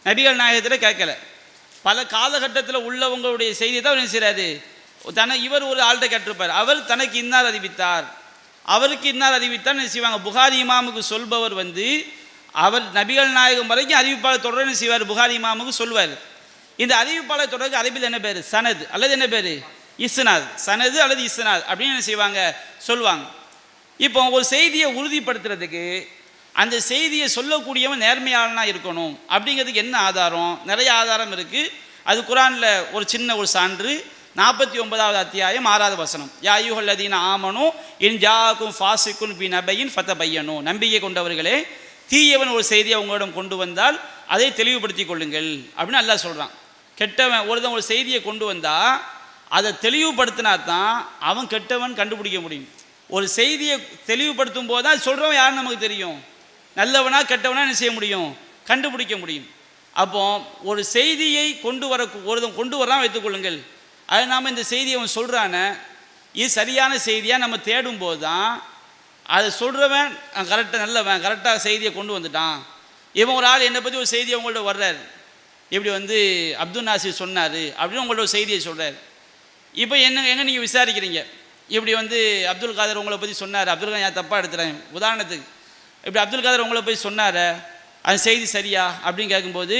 நபிகள் நாயகத்தில் கேட்கல. பல காலகட்டத்தில் உள்ளவங்களுடைய செய்தியை தான் என்ன செய்கிறாரு? இவர் ஒரு ஆள்கிட்ட கேட்டிருப்பார். அவர் தனக்கு இன்னார் அறிவித்தார், அவருக்கு இன்னார் அறிவித்தார் என்ன செய்வாங்க? புகாரி இமாமுக்கு சொல்பவர் வந்து அவர் நபிகள் நாயகம் வரைக்கும் அறிவிப்பாளர் தொடர் என்ன செய்வார்? புகாரி இமாமுக்கு சொல்வார். இந்த அறிவிப்பாளர் தொடருக்கு அரபியில் என்ன பேர்? சனது அல்லது என்ன பேர்? இஸ்னாத். சனது அல்லது இஸ்னாத் அப்படின்னு என்ன செய்வாங்க? சொல்லுவாங்க. இப்போ ஒரு செய்தியை உறுதிப்படுத்துறதுக்கு அந்த செய்தியை சொல்லக்கூடியவன் நேர்மையாளனாக இருக்கணும் அப்படிங்கிறதுக்கு என்ன ஆதாரம்? நிறைய ஆதாரம் இருக்குது. அது குர்ஆனில் ஒரு சின்ன ஒரு சான்று. 49வது அத்தியாயம் 6வது வசனம். யா அய்யுஹல்லதீன ஆமனு இன் ஜாஅக்கும் ஃபாஸிகுன் பி நபையின் ஃபதபையனு. நம்பிக்கை கொண்டவர்களே, தீயவன் ஒரு செய்தியை உங்களிடம் கொண்டு வந்தால் அதை தெளிவுபடுத்தி கொள்ளுங்கள் அப்படின்னு அல்லாஹ் சொல்கிறான். கெட்டவன் ஒருத்தன் ஒரு செய்தியை கொண்டு வந்தால் அதை தெளிவுபடுத்தினா தான் அவன் கெட்டவன் கண்டுபிடிக்க முடியும். ஒரு செய்தியை தெளிவுபடுத்தும் போது தான் சொல்கிறவன் யாருன்னு நமக்கு தெரியும். நல்லவனா கெட்டவனா என்ன செய்ய முடியும்? கண்டுபிடிக்க முடியும். அப்போ ஒரு செய்தியை ஒருத்தன் கொண்டு வரான் வைத்துக்கொள்ளுங்கள். அது நாம் இந்த செய்தியை அவன் சொல்கிறானே இது சரியான செய்தியாக நம்ம தேடும்போது தான் அதை சொல்கிறவன் கரெக்டாக நல்லவன் கரெக்டாக செய்தியை கொண்டு வந்துட்டான். இவன் ஒரு ஆள் என்னை பற்றி ஒரு செய்தியை உங்கள்கிட்ட வர்றார், இப்படி வந்து அப்துல் நாசிர் சொன்னார் அப்படின்னு உங்கள்ட்ட ஒரு செய்தியை சொல்கிறார். இப்போ எங்கே நீங்கள் விசாரிக்கிறீங்க? இப்படி வந்து அப்துல் காதர் உங்களை பற்றி சொன்னார், அப்துல் காதர் நான் தப்பாக எடுத்துகிறேன் உதாரணத்துக்கு, இப்படி அப்துல் காதர் உங்களை போய் சொன்னார், அது செய்தி சரியா அப்படின்னு கேட்கும்போது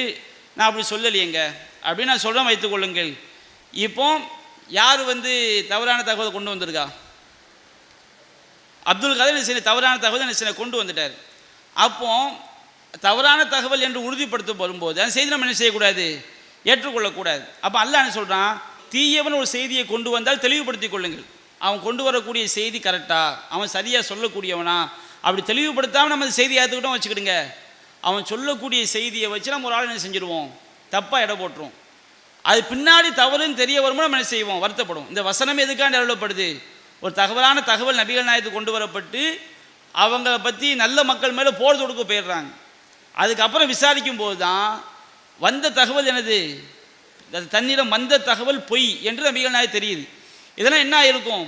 நான் அப்படி சொல்லலையேங்க அப்படின்னு நான் சொல்கிறேன் வைத்துக்கொள்ளுங்கள். இப்போ யார் வந்து தவறான தகவலை கொண்டு வந்திருக்கா? அப்துல் காதர் தவறான தகவலை கொண்டு வந்துட்டார். அப்போ தவறான தகவல் என்று உறுதிப்படுத்த வரும்போது அந்த செய்தி நம்ம என்ன செய்யக்கூடாது? ஏற்றுக்கொள்ளக்கூடாது. அப்போ அல்லாஹ் என்ன சொல்கிறான்? தீயவன் ஒரு செய்தியை கொண்டு வந்தால் தெளிவுபடுத்தி கொள்ளுங்கள். அவன் கொண்டு வரக்கூடிய செய்தி கரெக்டா, அவன் சரியாக சொல்லக்கூடியவனா, அப்படி தெளிவுபடுத்தாமல் நம்ம செய்தி ஏற்றுக்கிட்டோம் வச்சுக்கிடுங்க, அவன் சொல்லக்கூடிய செய்தியை வச்சு நம்ம ஒரு ஆள் என்ன செஞ்சுருவோம்? தப்பாக இட போட்டுருவோம். அது பின்னாடி தவறுன்னு தெரிய வரும்போது நம்ம என்ன செய்வோம்? வருத்தப்படும். இந்த வசனம் எதுக்காண்டி அருளப்படுது? ஒரு தகவலான தகவல் நபிகள் நாயகத்துக்கு கொண்டு வரப்பட்டு அவங்கள பற்றி நல்ல மக்கள் மேலே போர் தொடுக்க போயிடுறாங்க. அதுக்கப்புறம் விசாரிக்கும் போது தான் வந்த தகவல் என்னது? தன்னிடம் வந்த தகவல் பொய் என்று நபிகள் நாயகம் தெரியுது. இதெல்லாம் என்ன இருக்கும்?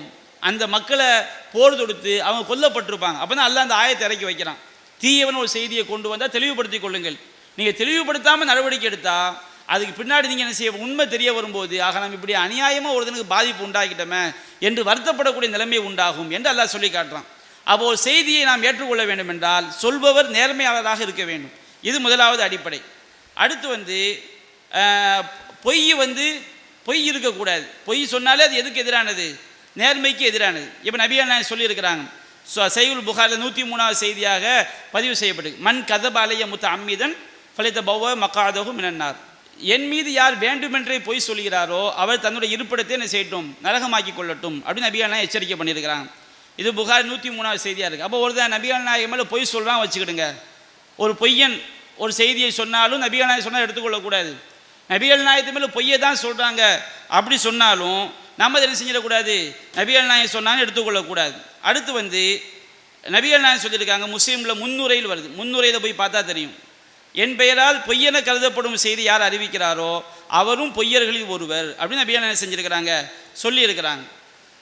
அந்த மக்களை போர் தொடுத்து அவங்க கொல்லப்பட்டிருப்பாங்க. அப்போ தான் அல்லாஹ் அந்த ஆயத்தை இறக்கி வைக்கிறான். தீயவன் ஒரு செய்தியை கொண்டு வந்தால் தெளிவுபடுத்தி கொள்ளுங்கள். நீங்கள் தெளிவுபடுத்தாமல் நடவடிக்கை எடுத்தால் அதுக்கு பின்னாடி நீங்கள் என்ன செய்ய உண்மை தெரிய வரும்போது ஆக நம்ம இப்படி அநியாயமாக ஒருத்தனுக்கு பாதிப்பு உண்டாக்கிட்டோமே என்று வருத்தப்படக்கூடிய நிலைமை உண்டாகும் என்று அல்லாஹ் சொல்லி காட்டுறான். அப்போ ஒரு செய்தியை நாம் ஏற்றுக்கொள்ள வேண்டும் என்றால் சொல்பவர் நேர்மையாளராக இருக்க வேண்டும். இது முதலாவது அடிப்படை. அடுத்து வந்து பொய் இருக்கக்கூடாது. பொய் சொன்னாலே அது எதுக்கு எதிரானது? நேர்மைக்கு எதிரானது. இப்போ நபிகள் நாயகம் சொல்லியிருக்கிறாங்க. சஹீஹுல் புகாரில் 103வது செய்தியாக பதிவு செய்யப்பட்டு, மன் கதப அலைய முத்தஅம்மிதன் ஃபலிதபவ்வ மக்அதஹு மினன்னார். என் மீது யார் வேண்டுமென்றே பொய் சொல்கிறாரோ அவர் தன்னுடைய இருப்பிடத்தை என்ன செய்யட்டும்? நரகமாக்கி கொள்ளட்டும் அப்படின்னு நபிகள் நாயகம் எச்சரிக்கை பண்ணியிருக்கிறாங்க. இது புகாரி 103வது செய்தியாக இருக்குது. அப்போ ஒரு தான் நபிகள் நாயகம் மேலே பொய் சொல்கிறான் வச்சுக்கிடுங்க. ஒரு பொய்யன் ஒரு செய்தியை சொன்னாலும் நபிகள் நாயகம் சொன்னால் எடுத்துக்கொள்ளக்கூடாது. நபிகள் நாயகத்து மேலே பொய்யை தான் சொல்கிறாங்க அப்படி சொன்னாலும் நம்ம என்ன செஞ்சிடக்கூடாது? நபிகள் நாயகம் சொன்னாலும் எடுத்துக்கொள்ளக்கூடாது. அடுத்து வந்து நபிகள் நாயகம் சொல்லியிருக்காங்க, முஸ்லீமில் முன்னுரையில் வருது. முன்னுரையில் போய் பார்த்தா தெரியும். என் பெயரால் பொய்யென கருதப்படும் செய்தி யார் அறிவிக்கிறாரோ அவரும் பொய்யர்களில் ஒருவர் அப்படின்னு நபிகள் நாயகம் செஞ்சுருக்கிறாங்க, சொல்லியிருக்கிறாங்க.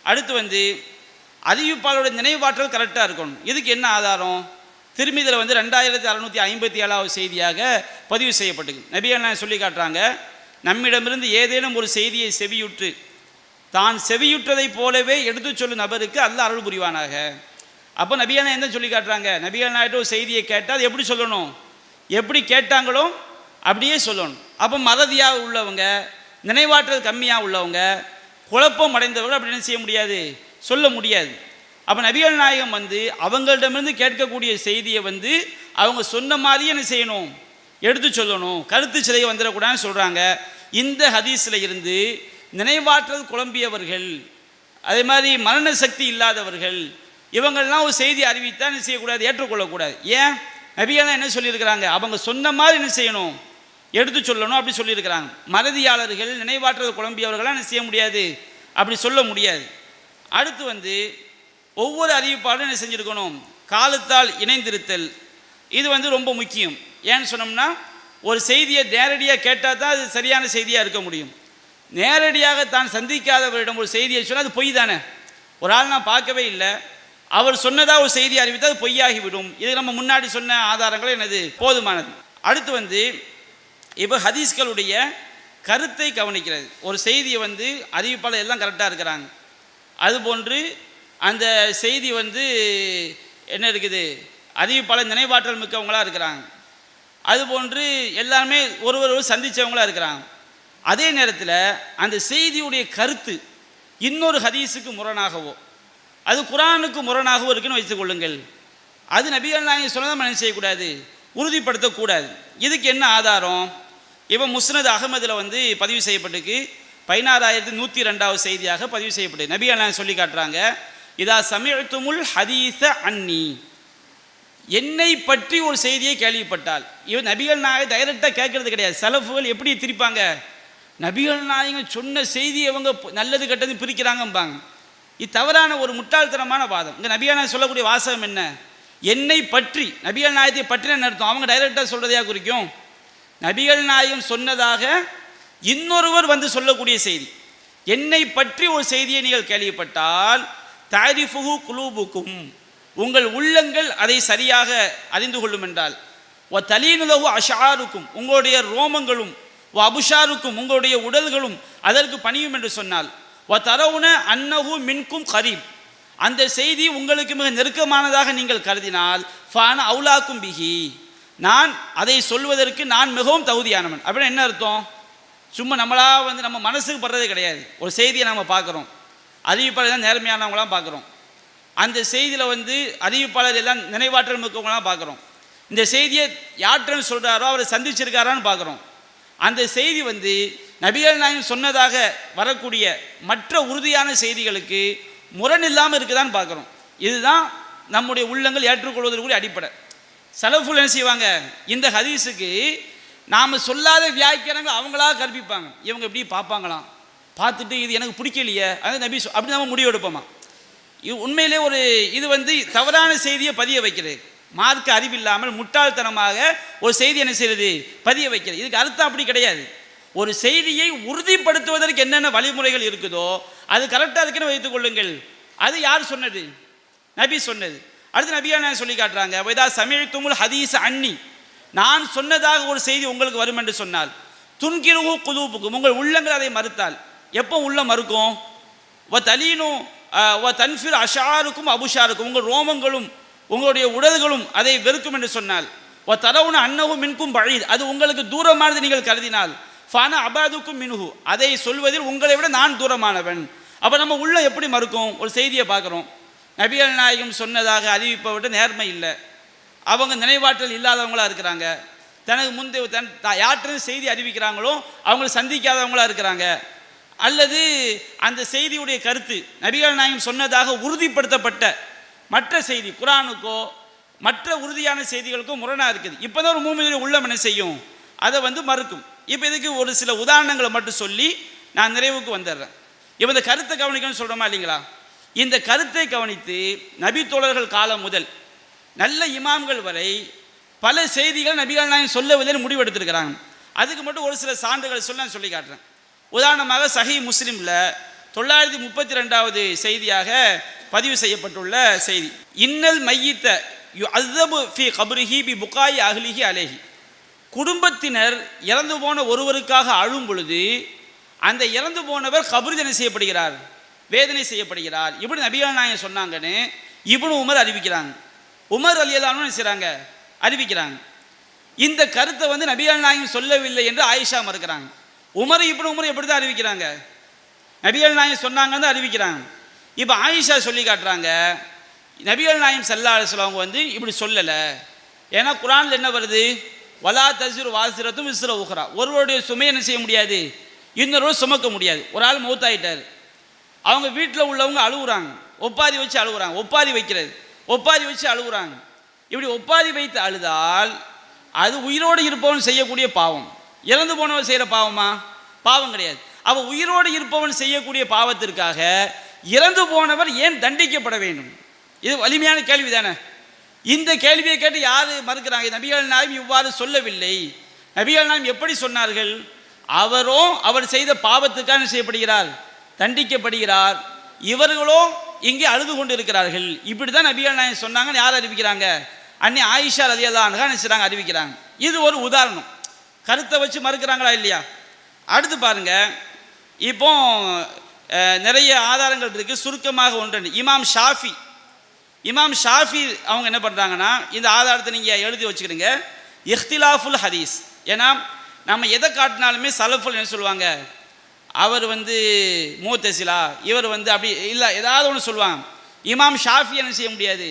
அடுத்து வந்து அறிவிப்பாளருடைய நினைவாற்றல் கரெக்டாக இருக்கணும். இதுக்கு என்ன ஆதாரம்? திருமிதியில் வந்து 2657வது செய்தியாக பதிவு செய்யப்பட்டது. நபிகள் நாயகம் சொல்லி காட்டுறாங்க, நம்மிடமிருந்து ஏதேனும் ஒரு செய்தியை செவியுற்று தான் செவியுற்றதை போலவே எடுத்து சொல்லும் நபருக்கு அல்லாஹ் அருள் புரிவானாக. அப்போ நபிகள் நாயகம் என்ன சொல்லி காட்டுறாங்க? நபிகள் நாயகம் ஒரு செய்தியை கேட்டால் அது எப்படி சொல்லணும்? எப்படி கேட்டாங்களோ அப்படியே சொல்லணும். அப்போ மறதியாக உள்ளவங்க, நினைவாற்றல் கம்மியாக உள்ளவங்க, குழப்பம் அடைந்தவர்கள் அப்படி என்ன செய்ய முடியாது? சொல்ல முடியாது. அப்போ நபிகள் நாயகம் வந்து அவங்களிடமிருந்து கேட்கக்கூடிய செய்தியை வந்து அவங்க சொன்ன மாதிரியே என்ன செய்யணும், எடுத்து சொல்லணும், கருத்து சிலையை வந்துடக்கூடாதுன்னு சொல்கிறாங்க. இந்த ஹதீஸில் இருந்து நினைவாற்றல் குழம்பியவர்கள், அதே மாதிரி மரண சக்தி இல்லாதவர்கள், இவங்கள்லாம் ஒரு செய்தி அறிவித்தால் என்ன செய்யக்கூடாது, ஏற்றுக்கொள்ளக்கூடாது. ஏன்? நபிகள்லாம் என்ன சொல்லியிருக்கிறாங்க, அவங்க சொன்ன மாதிரி என்ன செய்யணும், எடுத்து சொல்லணும் அப்படி சொல்லியிருக்கிறாங்க. மறதியாளர்கள், நினைவாற்றல் குழம்பியவர்களாம் என்ன செய்ய முடியாது, அப்படி சொல்ல முடியாது. அடுத்து வந்து ஒவ்வொரு அறிவிப்பாளரும் என்ன செஞ்சுருக்கணும், காலத்தால் இணைந்திருத்தல். இது வந்து ரொம்ப முக்கியம். ஏன்னு சொன்னோம்னா, ஒரு செய்தியை நேரடியாக கேட்டால் தான் அது சரியான செய்தியாக இருக்க முடியும். நேரடியாக தான் சந்திக்காதவரிடம் ஒரு செய்தியை சொன்னால் அது பொய் தானே. ஒரு ஆள் நான் பார்க்கவே இல்லை, அவர் சொன்னதாக ஒரு செய்தி அறிவித்தால் அது பொய்யாகிவிடும். இது நம்ம முன்னாடி சொன்ன ஆதாரங்கள் என்னது, போதுமானது. அடுத்து வந்து இப்போ ஹதீஸ்களுடைய கருத்தை கவனிக்கிறது. ஒரு செய்தியை வந்து அறிவிப்பாளர் எல்லாம் கரெக்டாக இருக்கிறாங்க, அதுபோன்று அந்த செய்தி வந்து என்ன இருக்குது, அறிவிப்பாளர் நினைவாற்றல் மிக்கவங்களாக இருக்கிறாங்க, அதுபோன்று எல்லாருமே ஒருவர் சந்தித்தவங்களாக இருக்கிறாங்க. அதே நேரத்தில் அந்த செய்தியுடைய கருத்து இன்னொரு ஹதீஸுக்கு முரணாகவோ அது குரானுக்கு முரணாகவோ இருக்குன்னு வைத்துக்கொள்ளுங்கள். அது நபிகள் நாயகம் சொன்னதை நம்ம என்ன செய்யக்கூடாது, உறுதிப்படுத்தக்கூடாது. இதுக்கு என்ன ஆதாரம்? இப்போ முஸ்னத் அகமதில் வந்து பதிவு செய்யப்பட்டிருக்கு, 16102வது செய்தியாக பதிவு செய்யப்பட்டு நபிகள் நாயகம் சொல்லி காட்டுறாங்க, இதா சமிஅத்துமுல் ஹதீஸ அன்னி, என்னை பற்றி ஒரு செய்தியை கேள்விப்பட்டால். இவன் நபிகள் நாயகம் டைரெக்டாக கேட்கறது கிடையாது. சலஃபுகள் எப்படி திரிப்பாங்க, நபிகள் நாயகம் சொன்ன செய்தி அவங்க நல்லது கெட்டது பிரிக்கிறாங்கம்பாங்க. இது தவறான ஒரு முட்டாள்தனமான வாதம். இங்கே நபிகள் நாயகம் சொல்லக்கூடிய வாசகம் என்ன, என்னை பற்றி, நபிகள் நாயகத்தை பற்றின அர்த்தம். அவங்க டைரெக்டாக சொல்கிறதையாக குறிக்கும். நபிகள் நாயகம் சொன்னதாக இன்னொருவர் வந்து சொல்லக்கூடிய செய்தி, என்னை பற்றி ஒரு செய்தியை நீங்கள் கேள்விப்பட்டால், தாரிஃபுஹு குலூபுக்கும், உங்கள் உள்ளங்கள் அதை சரியாக அறிந்து கொள்ளும் என்றால், ஓ தலீனுலகு அஷாருக்கும், உங்களுடைய ரோமங்களும், ஓ அபுஷாருக்கும், உங்களுடைய உடல்களும் அதற்கு பணியும் என்று சொன்னால், ஓ தரவுன அன்னஹு மின்கும் கரீப், அந்த செய்தி உங்களுக்கு மிக நெருக்கமானதாக நீங்கள் கருதினால், ஃபான அவுலாக்கும் பிஹி, நான் அதை சொல்வதற்கு நான் மிகவும் தகுதியானவன். அப்படின்னா என்ன அர்த்தம்? சும்மா நம்மளா வந்து நம்ம மனசுக்கு படுறதே கிடையாது. ஒரு செய்தியை நம்ம பார்க்குறோம், அறிவிப்பாளர் தான் நேர்மையானவங்களாம் பார்க்குறோம், அந்த செய்தியில் வந்து அறிவிப்பாளர் எல்லாம் நினைவாற்றல் மிக்கவங்களாம் பார்க்குறோம், இந்த செய்தியை யார்கிட்ட சொல்கிறாரோ அவரை சந்திச்சிருக்காரான்னு பார்க்குறோம். அந்த செய்தி வந்து நபிகள் நாயகம் சொன்னதாக வரக்கூடிய மற்ற உறுதியான செய்திகளுக்கு முரண் இல்லாமல் இருக்குதான்னு பார்க்குறோம். இதுதான் நம்முடைய உள்ளங்கள் ஏற்றுக்கொள்வதற்குரிய அடிப்படை. சலஃபுல் என்ன செய்வாங்க, இந்த ஹதீஸுக்கு நாம் சொல்லாத வியாக்கியானங்கள் அவங்களாக கற்பிப்பாங்க. இவங்க எப்படி பார்ப்பாங்களாம், பார்த்துட்டு இது எனக்கு பிடிக்கலையே, அது நபி அப்படி நம்ம முடிவு எடுப்போமா. இது உண்மையிலே ஒரு இது வந்து தவறான செய்தியை பதிய வைக்கிறது. மார்க்க அறிவில்லாமல் முட்டாள்தனமாக ஒரு செய்தி என்ன செய்கிறது, பதிய வைக்கிறது. இதுக்கு அர்த்தம் அப்படி கிடையாது. ஒரு செய்தியை உறுதிப்படுத்துவதற்கு என்னென்ன வழிமுறைகள் இருக்குதோ அது கரெக்டாக இருக்குன்னு வைத்துக் கொள்ளுங்கள். அது யார் சொன்னது, நபி சொன்னது. அடுத்து நபியா சொல்லி காட்டுறாங்க, வைதா சமிஅத்துமுல் ஹதீஸ அன்னி, நான் சொன்னதாக ஒரு செய்தி உங்களுக்கு வரும் என்று சொன்னால், துன்கிருஹு குலூபுக்கும், உங்கள் உள்ளங்கள் அதை மறுத்தால். எப்போ உள்ள மறுக்கும்? வ தலீனு வ தன்ஃபிர் அஷாருக்கும் அபுஷாருக்கும், உங்கள் ரோமங்களும் உங்களுடைய உடல்களும் அதை வெறுக்கும் என்று சொன்னால், வ தரவுன அன்னஹு மின்கும் பஈத், அது உங்களுக்கு தூரமானது நீங்கள் கருதினால், ஃபான அபாதுக்கும் மின்ஹு, அதை சொல்வதில் உங்களை விட நான் தூரமானவன். அப்போ நம்ம உள்ள எப்படி மறுக்கும்? ஒரு செய்தியை பார்க்குறோம், நபிகள் நாயகம் சொன்னதாக அறிவிப்பை விட நேர்மை இல்லை, அவங்க நினைவாற்றல் இல்லாதவங்களாக இருக்கிறாங்க, தனக்கு முந்தைய யார்கிட்ட செய்தி அறிவிக்கிறாங்களோ அவங்களை சந்திக்காதவங்களாக இருக்கிறாங்க, அல்லது அந்த செய்தியுடைய கருத்து நபிகள் நாயகம் சொன்னதாக உறுதிப்படுத்தப்பட்ட மற்ற செய்தி குரானுக்கோ மற்ற உறுதியான செய்திகளுக்கோ முரணாக இருக்குது. இப்போ தான் ஒரு மூமினுடைய உள்ளம் என்ன செய்யும், அதை வந்து மறுக்கும். இப்போ இதுக்கு ஒரு சில உதாரணங்களை மட்டும் சொல்லி நான் நிறைவுக்கு வந்துடுறேன். இப்போ இந்த கருத்தை கவனிக்கணும்னு சொல்கிறோமா இல்லைங்களா? இந்த கருத்தை கவனித்து நபி தோழர்கள் காலம் முதல் நல்ல இமாம்கள் வரை பல செய்திகள் நபிகள் நாயகம் சொல்லவில்லைன்னு முடிவெடுத்திருக்கிறாங்க. அதுக்கு மட்டும் ஒரு சில சான்றுகள் சொல்ல நான் சொல்லி காட்டுறேன். உதாரணமாக சஹீஹ் முஸ்லிமில் 932வது செய்தியாக பதிவு செய்யப்பட்டுள்ள செய்தி, இன்னல் மையித்த யுஅஸபு ஃபீ கப்ரிஹி பி புகாயி அஹ்லிஹி அலைஹி, குடும்பத்தினர் இறந்து போன ஒருவருக்காக அழும் பொழுது அந்த இறந்து போனவர் கபர்ஜனை செய்யப்படுகிறார், வேதனை செய்யப்படுகிறார். இப்படி நபிகள் நாயகம் சொன்னாங்கன்னு இப்னு உமர் அறிவிக்கிறாங்க. உமர் ரலியல்லாஹு அன்ஹு செய்கிறாங்க, அறிவிக்கிறாங்க. இந்த கருத்தை வந்து நபிகள் நாயகம் சொல்லவில்லை என்று ஆயிஷா மறுக்கிறாங்க. இப்னு உமர் எப்படி தான் அறிவிக்கிறாங்க, நபிகள் நாயகம் சொன்னாங்கன்னு அறிவிக்கிறாங்க. இப்போ ஆயிஷா சொல்லி காட்டுறாங்க, நபிகள் நாயகம் ஸல்லல்லாஹு அலைஹி வஸல்லம் அவங்க வந்து இப்படி சொல்லலை. ஏன்னா குர்ஆனில் என்ன வருது, வலா தஸிரு வாஸிரத்தும் விஸ்ர உக்ரா, ஒருவருடைய சுமையை என்ன செய்ய முடியாது, இன்னொருவர் சுமக்க முடியாது. ஒரு ஆள் மௌத்தாயிட்டார், அவங்க வீட்டில் உள்ளவங்க அழுகுறாங்க, ஒப்பாரி வச்சு அழுகுறாங்க, ஒப்பாரி வைக்கிறது, ஒப்பாரி வச்சு அழுகுறாங்க. இப்படி ஒப்பாரி வைத்து அழுதால் அது உயிரோடு இருப்பவன் செய்யக்கூடிய பாவம். இறந்து போனவன் செய்கிற பாவமா? பாவம் கிடையாது. அவன் உயிரோடு இருப்பவன் செய்யக்கூடிய பாவத்திற்காக இறந்து போனவர் ஏன் தண்டிக்கப்பட வேண்டும்? இது வலிமையான கேள்வி தானே. இந்த கேள்வியை கேட்டு யார் மறுக்கிறாங்க? நபிகள் நாயகம் இவ்வாறு சொல்லவில்லை. நபிகள் நாயகம் எப்படி சொன்னார்கள்? அவரோ அவர் செய்த பாவத்துக்காக செய்யப்படுகிறார், தண்டிக்கப்படுகிறார், இவர்களோ இங்கே அழுது கொண்டு இருக்கிறார்கள். இப்படி தான் நபிகள் நாயகம் சொன்னாங்கன்னு யார் அறிவிக்கிறாங்க? அன்னை ஆயிஷா ரலியல்லாஹு அன்ஹா நினைச்சாங்க, அறிவிக்கிறாங்க. இது ஒரு உதாரணம். கருத்தை வச்சு மறுக்கிறாங்களா இல்லையா? அடுத்து பாருங்க, இப்போ நிறைய ஆதாரங்கள் இருக்கு. சுருக்கமாக ஒன்று, இமாம் ஷாஃபி அவங்க என்ன பண்ணுறாங்கன்னா, இந்த ஆதாரத்தை நீங்கள் எழுதி வச்சுக்கிறீங்க, இஹ்திலாஃபுல் ஹதீஸ். ஏன்னா நம்ம எதை காட்டினாலுமே சலஃபுல் என்ன சொல்லுவாங்க, அவர் வந்து முஅத்தஸிலா, இவர் வந்து அப்படி இல்லை, ஏதாவது ஒன்று சொல்லுவாங்க. இமாம் ஷாஃபி என்ன செய்ய முடியாது,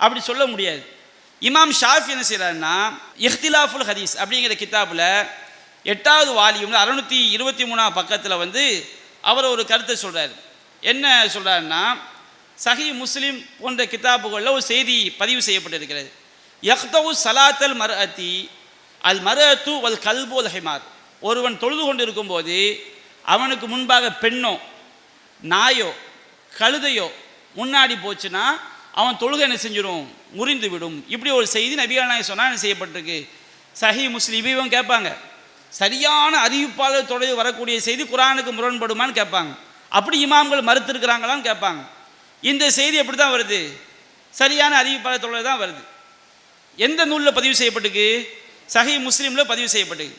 அப்படி சொல்ல முடியாது. இமாம் ஷாஃபி என்ன செய்கிறாருன்னா, இஹ்திலாஃபுல் ஹதீஸ் அப்படிங்கிற கிதாபில் 8வது வால்யூமில் 623 பக்கத்தில் வந்து அவர் ஒரு கருத்தை சொல்கிறார். என்ன சொல்கிறாருன்னா, சஹீஹ் முஸ்லிம் போன்ற கிதாபுகளில் ஒரு செய்தி பதிவு செய்யப்பட்டிருக்கிறது. யக்தவு சலாத்தல் மர்அத்தி அல் மர்அத்து வல் கல்பு வல் ஹிமார், ஒருவன் தொழுது கொண்டு இருக்கும்போது அவனுக்கு முன்பாக பெண்ணோ நாயோ கழுதையோ முன்னாடி போச்சுன்னா அவன் தொழுகை என்ன செஞ்சிடும், முறிந்து விடும். இப்படி ஒரு செய்தி நபிகள் நாயகம் சொன்னால் என்ன செய்யப்பட்டிருக்கு, சஹீஹ் முஸ்லிம். இவங்க கேட்பாங்க, சரியான அறிவிப்பாளர் தொடர்பு வரக்கூடிய செய்தி குர்ஆனுக்கு முரண்படுமான்னு கேட்பாங்க. அப்படி இமாம்கள் மறுத்திருக்கிறாங்களான்னு கேட்பாங்க. இந்த செய்தி எப்படி தான் வருது, சரியான அறிவிப்பாளர் தொடர்பு தான் வருது. எந்த நூலில் பதிவு செய்யப்பட்டிருக்கு? சஹீஹ் முஸ்லிமில் பதிவு செய்யப்பட்டிருக்கு.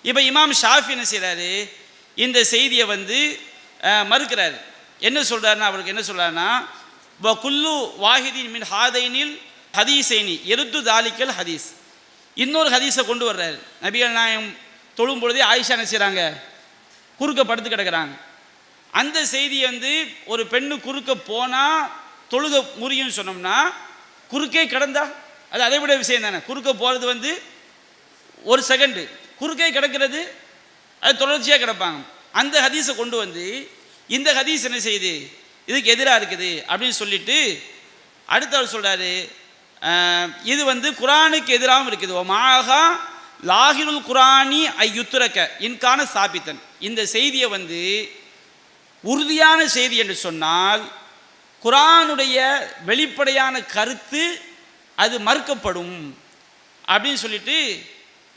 இப்போ இமாம் ஷாஃபி என்ன செய்கிறாரு, இந்த செய்தியை வந்து மறுக்கிறார். என்ன சொல்கிறாருன்னா, அவருக்கு என்ன சொல்கிறாருன்னா, குல்லு வாஹிதின் மின் ஹாதைனில் ஹதீஸைனி எருத்து தாலிக்கல் ஹதீஸ், இன்னொரு ஹதீஸை கொண்டு வர்றாரு. நபிகள் நாயகம் தொழும் பொழுதே ஆயிஷா என்ன செய்கிறாங்க, குறுக்க படுத்து கிடக்கிறாங்க. அந்த செய்தியை வந்து ஒரு பெண்ணு குறுக்க போனால் தொழுக முறியும் சொன்னோம்னா, குறுக்கே கிடந்தா அது அதை விட விஷயம் தானே. குறுக்க போகிறது வந்து ஒரு செகண்டு, குறுக்கே கிடக்கிறது அது தொடர்ச்சியாக கிடப்பாங்க. அந்த ஹதீஸை கொண்டு வந்து இந்த ஹதீஸ் என்ன செய்யுது, இதுக்கு எதிராக இருக்குது அப்படின்னு சொல்லிட்டு அடுத்தவர் சொல்கிறாரு, இது வந்து குர்ஆனுக்கு எதிராகவும் இருக்குது. மாகா லாஹிருல் குர்ஆனி ஐயுத்துரக்க இன்கான சாபித்தன், இந்த செய்தியை வந்து உறுதியான செய்தி என்று சொன்னால் குர்ஆனுடைய வெளிப்படையான கருத்து அது மறுக்கப்படும் அப்படின்னு சொல்லிட்டு,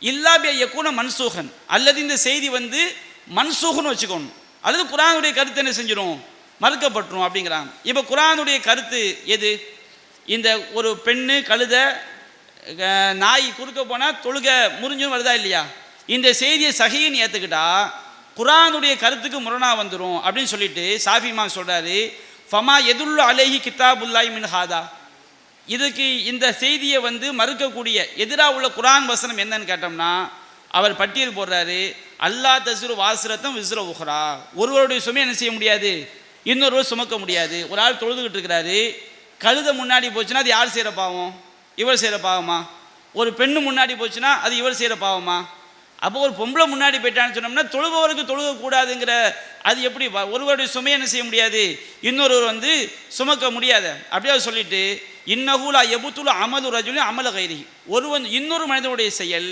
இல்லாபிய யக்கூன மன்சூகன், அல்லது இந்த செய்தி வந்து மன்சூகன்னு வச்சுக்கணும், அல்லது குர்ஆனுடைய கருத்து என்ன செஞ்சிடும், மறுக்கப்பட்டுரும் அப்படிங்கிறாங்க. இப்போ குர்ஆனுடைய கருத்து எது? இந்த ஒரு பெண்ணு கழுதை நாய் குறுக்க போனால் தொழுக முறிஞ்சும் வருதா இல்லையா? இந்த செய்தியை சஹீன்னு ஏற்றுக்கிட்டா குர்ஆனுடைய கருத்துக்கு முரணா வந்துடும் அப்படின்னு சொல்லிட்டு ஷாஃபி இமாம் சொல்கிறாரு, ஃபமா எதுல்லு அலைஹி கிதாபுல்லாஹி மின் ஹாதா, இதுக்கு இந்த செய்தியை வந்து மறுக்கக்கூடிய எதிராக உள்ள குர்ஆன் வசனம் என்னன்னு கேட்டோம்னா அவர் பட்டியல் போடுறாரு, அல்லா தஸ்ரு வாசிரத்தும் விஸ்ர உஹ்ரா, ஒருவருடைய சுமை என்ன செய்ய முடியாது, இன்னொருவர் சுமக்க முடியாது. ஒரு ஆள் தொழுதுகிட்டு இருக்கிறாரு, கழுதை முன்னாடி போச்சுன்னா அது யார் செய்கிற பாவம், இவர் செய்கிற பாவமா? ஒரு பெண்ணு முன்னாடி போச்சுன்னா அது இவர் செய்கிற பாவமா? அப்போ ஒரு பொம்பளை முன்னாடி போயிட்டான்னு சொன்னோம்னா தொழுபவருக்கு தொழுகக்கூடாதுங்கிற, அது எப்படி ஒருவருடைய சுமையை என்ன செய்ய முடியாது, இன்னொருவர் வந்து சுமக்க முடியாது. அப்படியே சொல்லிட்டு இன்னஹூலா எபுத்துல் அமது ரஜுலி அமல கைரி, ஒருவன் இன்னொரு மனிதனுடைய செயல்,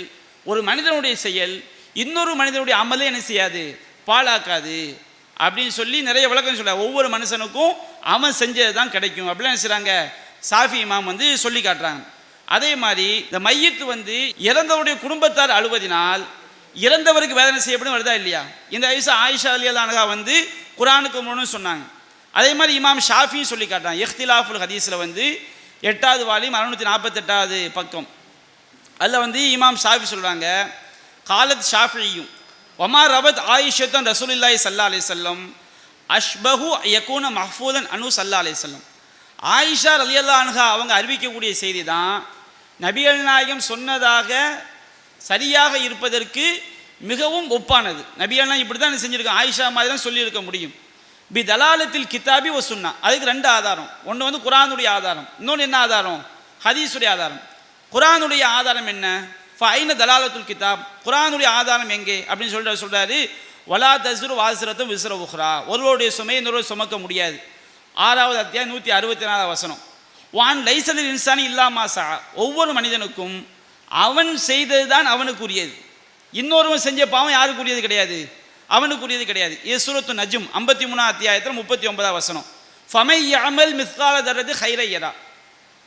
ஒரு மனிதனுடைய செயல் இன்னொரு மனிதனுடைய அமலை என்ன செய்யாது, பாழாக்காது அப்படின்னு சொல்லி நிறைய விளக்கம் சொல்ல. ஒவ்வொரு மனுஷனுக்கும் அவன் செஞ்சது தான் கிடைக்கும் அப்படின்னு என்ன செய்கிறாங்க, ஷாஃபி இமாம் வந்து சொல்லி காட்டுறாங்க. அதே மாதிரி இந்த மையத்து வந்து இறந்தவருடைய குடும்பத்தார் அழுவதினால் இறந்தவருக்கு வேதனை செய்யப்படும் வருதா இல்லையா? இந்த ஆயிஷா ரலியல்லாஹு அன்ஹா வந்து குர்ஆனுக்கு முரணு சொன்னாங்க. அதே மாதிரி இமாம் ஷாஃபியும் சொல்லி காட்டுறாங்க. இஹ்திலாஃபுல் ஹதீஸில் வந்து 8வது வால்யூம் 648வது பக்கம், அதில் வந்து இமாம் ஷாஃபி சொல்கிறாங்க, காலத் ஷாஃபியும் ஒமா ரபத் ஆயிஷத்தன் ரசூலுல்லாஹி ஸல்லல்லாஹு அலைஹி வஸல்லம் அஷ்பஹு யகூன மஹ்ஃபூதன் அனு ஸல்லல்லாஹு அலைஹி வஸல்லம், ஆயிஷா ரலியல்லாஹு அன்ஹா அவங்க அறிவிக்கக்கூடிய செய்தி தான் நபிகள் நாயகம் சொன்னதாக சரியாக இருப்பதற்கு மிகவும் ஒப்பானது. நபிகள் நாயகம் இப்படி தான் செஞ்சுருக்காங்க, ஆயிஷா மாதிரி தான் சொல்லியிருக்க முடியும். பி தலாலத்தில் கிதாபி ஒ சுன்னா. அதுக்கு ரெண்டு ஆதாரம். ஒன்று வந்து குரானுடைய ஆதாரம், இன்னொன்று என்ன ஆதாரம்? ஹதீஸுடைய ஆதாரம். குரானுடைய ஆதாரம் என்ன? ஃபைன தலாலத்துல் கிதாப், குரானுடைய ஆதாரம் எங்கே அப்படின்னு சொல்றாரு. வலா தஸ்ரு வாசிரத்தும் விஸ்ர உஹ்ரா, ஒருவருடைய சுமையை இன்னொரு சுமக்க முடியாது. 6வது அத்தியாயம் 164வது வசனம். வான் லைசலில் இன்சானி இல்லாமா சா, ஒவ்வொரு மனிதனுக்கும் அவன் செய்தது தான் அவனுக்குரியது. இன்னொருவன் செஞ்ச பாவம் யாருக்குரியது கிடையாது, அவனுக்குரியது கிடையாது. இது சூரத்து நஜ்ம் 53வது அத்தியாயத்தில் 39வது வசனம். ஃபமை யஅமல் மிஸ்கால தர்ரது ஹைரையரா,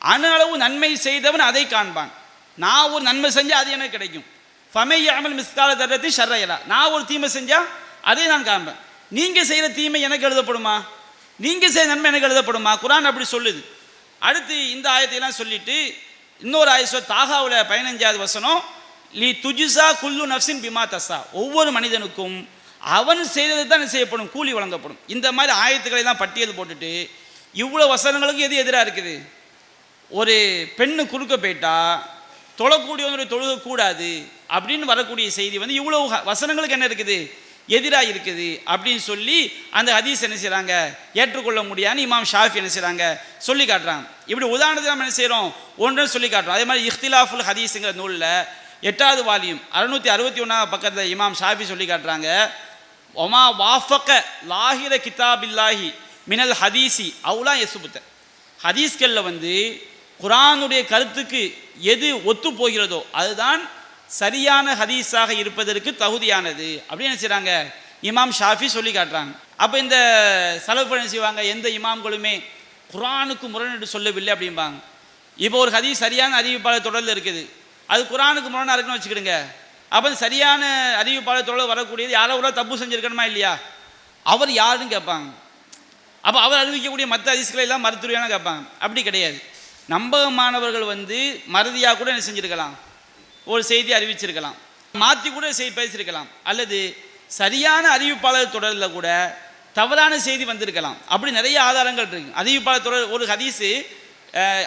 அணு அளவு நன்மை செய்தவன் அதை காண்பான். நான் ஒரு நன்மை செஞ்சால் அது எனக்கு கிடைக்கும். ஃபமை யஅமல் மிஸ்கால தர்ரது ஷர்ரையரா, நான் ஒரு தீமை செஞ்சால் அதை நான் காண்பேன். நீங்கள் செய்கிற தீமை எனக்கு எழுதப்படுமா, நீங்கள் செய்கிற நன்மை எனக்கு எழுதப்படுமா? குரான் அப்படி சொல்லுது. அடுத்து இந்த ஆயத்தையெல்லாம் சொல்லிட்டு இன்னொரு ஆயசோ தாகாவில் 15வது வசனம். லி துஜிசா குல்லு நஃப்சின் பிமா தஸா, ஒவ்வொரு மனிதனுக்கும் அவன் செய்தது தான் செய்யப்படும், கூலி வழங்கப்படும். இந்த மாதிரி ஆயத்துக்களை தான் பட்டியல் போட்டுட்டு இவ்வளோ வசனங்களுக்கு எது எதிராக இருக்குது? ஒரு பெண்ணு குறுக்க போயிட்டா தொழக்கூடியவனுடைய தொழுகக்கூடாது அப்படின்னு வரக்கூடிய செய்தி வந்து இவ்வளோ வசனங்களுக்கு என்ன இருக்குது, எதிராக இருக்குது அப்படின்னு சொல்லி அந்த ஹதீஸ் என்ன செய்கிறாங்க, ஏற்றுக்கொள்ள முடியாதுன்னு இமாம் ஷாஃபி என்ன செய்கிறாங்க, சொல்லி காட்டுறாங்க. இப்படி உதாரணத்துக்கு நம்ம என்ன செய்கிறோம், ஒன்றும் சொல்லி காட்டுறோம். அதே மாதிரி இஃப்திலாஃபுல் ஹதீஸுங்கிற நூலில் 8வது வால்யூம் 661வது பக்கத்தில் இமாம் ஷாஃபி சொல்லி காட்டுறாங்க. ஒமா வாஃபக லாஹிர கிதாபில்லாஹி மினல் ஹதீசி அவுலா எசுபுத்த, ஹதீஸ்களில் வந்து குரானுடைய கருத்துக்கு எது ஒத்து போகிறதோ அதுதான் சரியான ஹதீஸாக இருப்பதற்கு தகுதியானது அப்படின்னு என்ன செய்கிறாங்க, இமாம் ஷாஃபி சொல்லி காட்டுறாங்க. அப்போ இந்த சலஃப் என்ன செய்வாங்க, எந்த இமாம்களுமே குரானுக்கு முரண் சொல்லவில்லை அப்படிம்பாங்க. இப்போ ஒரு ஹதீஸ் சரியான அறிவிப்பாளர் தொடரில் இருக்குது, அது குரானுக்கு முரணாக இருக்குன்னு வச்சுக்கிடுங்க. அப்போ சரியான அறிவிப்பாளர் தொடர் வரக்கூடியது யாரோ ஒரு தப்பு செஞ்சுருக்கணுமா இல்லையா, அவர் யாருன்னு கேட்பாங்க. அப்போ அவர் அறிவிக்கக்கூடிய மற்ற ஹதீஸ்களை எல்லாம் மறுத்துருவான்னு கேட்பாங்க. அப்படி கிடையாது. நம்பகமானவர்கள் வந்து மறதியாக கூட என்ன செஞ்சுருக்கலாம், ஒரு செய்தி அறிவிச்சிருக்கலாம், மாற்றி கூட பேசியிருக்கலாம், அல்லது சரியான அறிவிப்பாளர் தொடரில் கூட தவறான செய்தி வந்திருக்கலாம். அப்படி நிறைய ஆதாரங்கள் இருக்கு. அறிவிப்பாளர் தொடர் ஒரு ஹதீஸு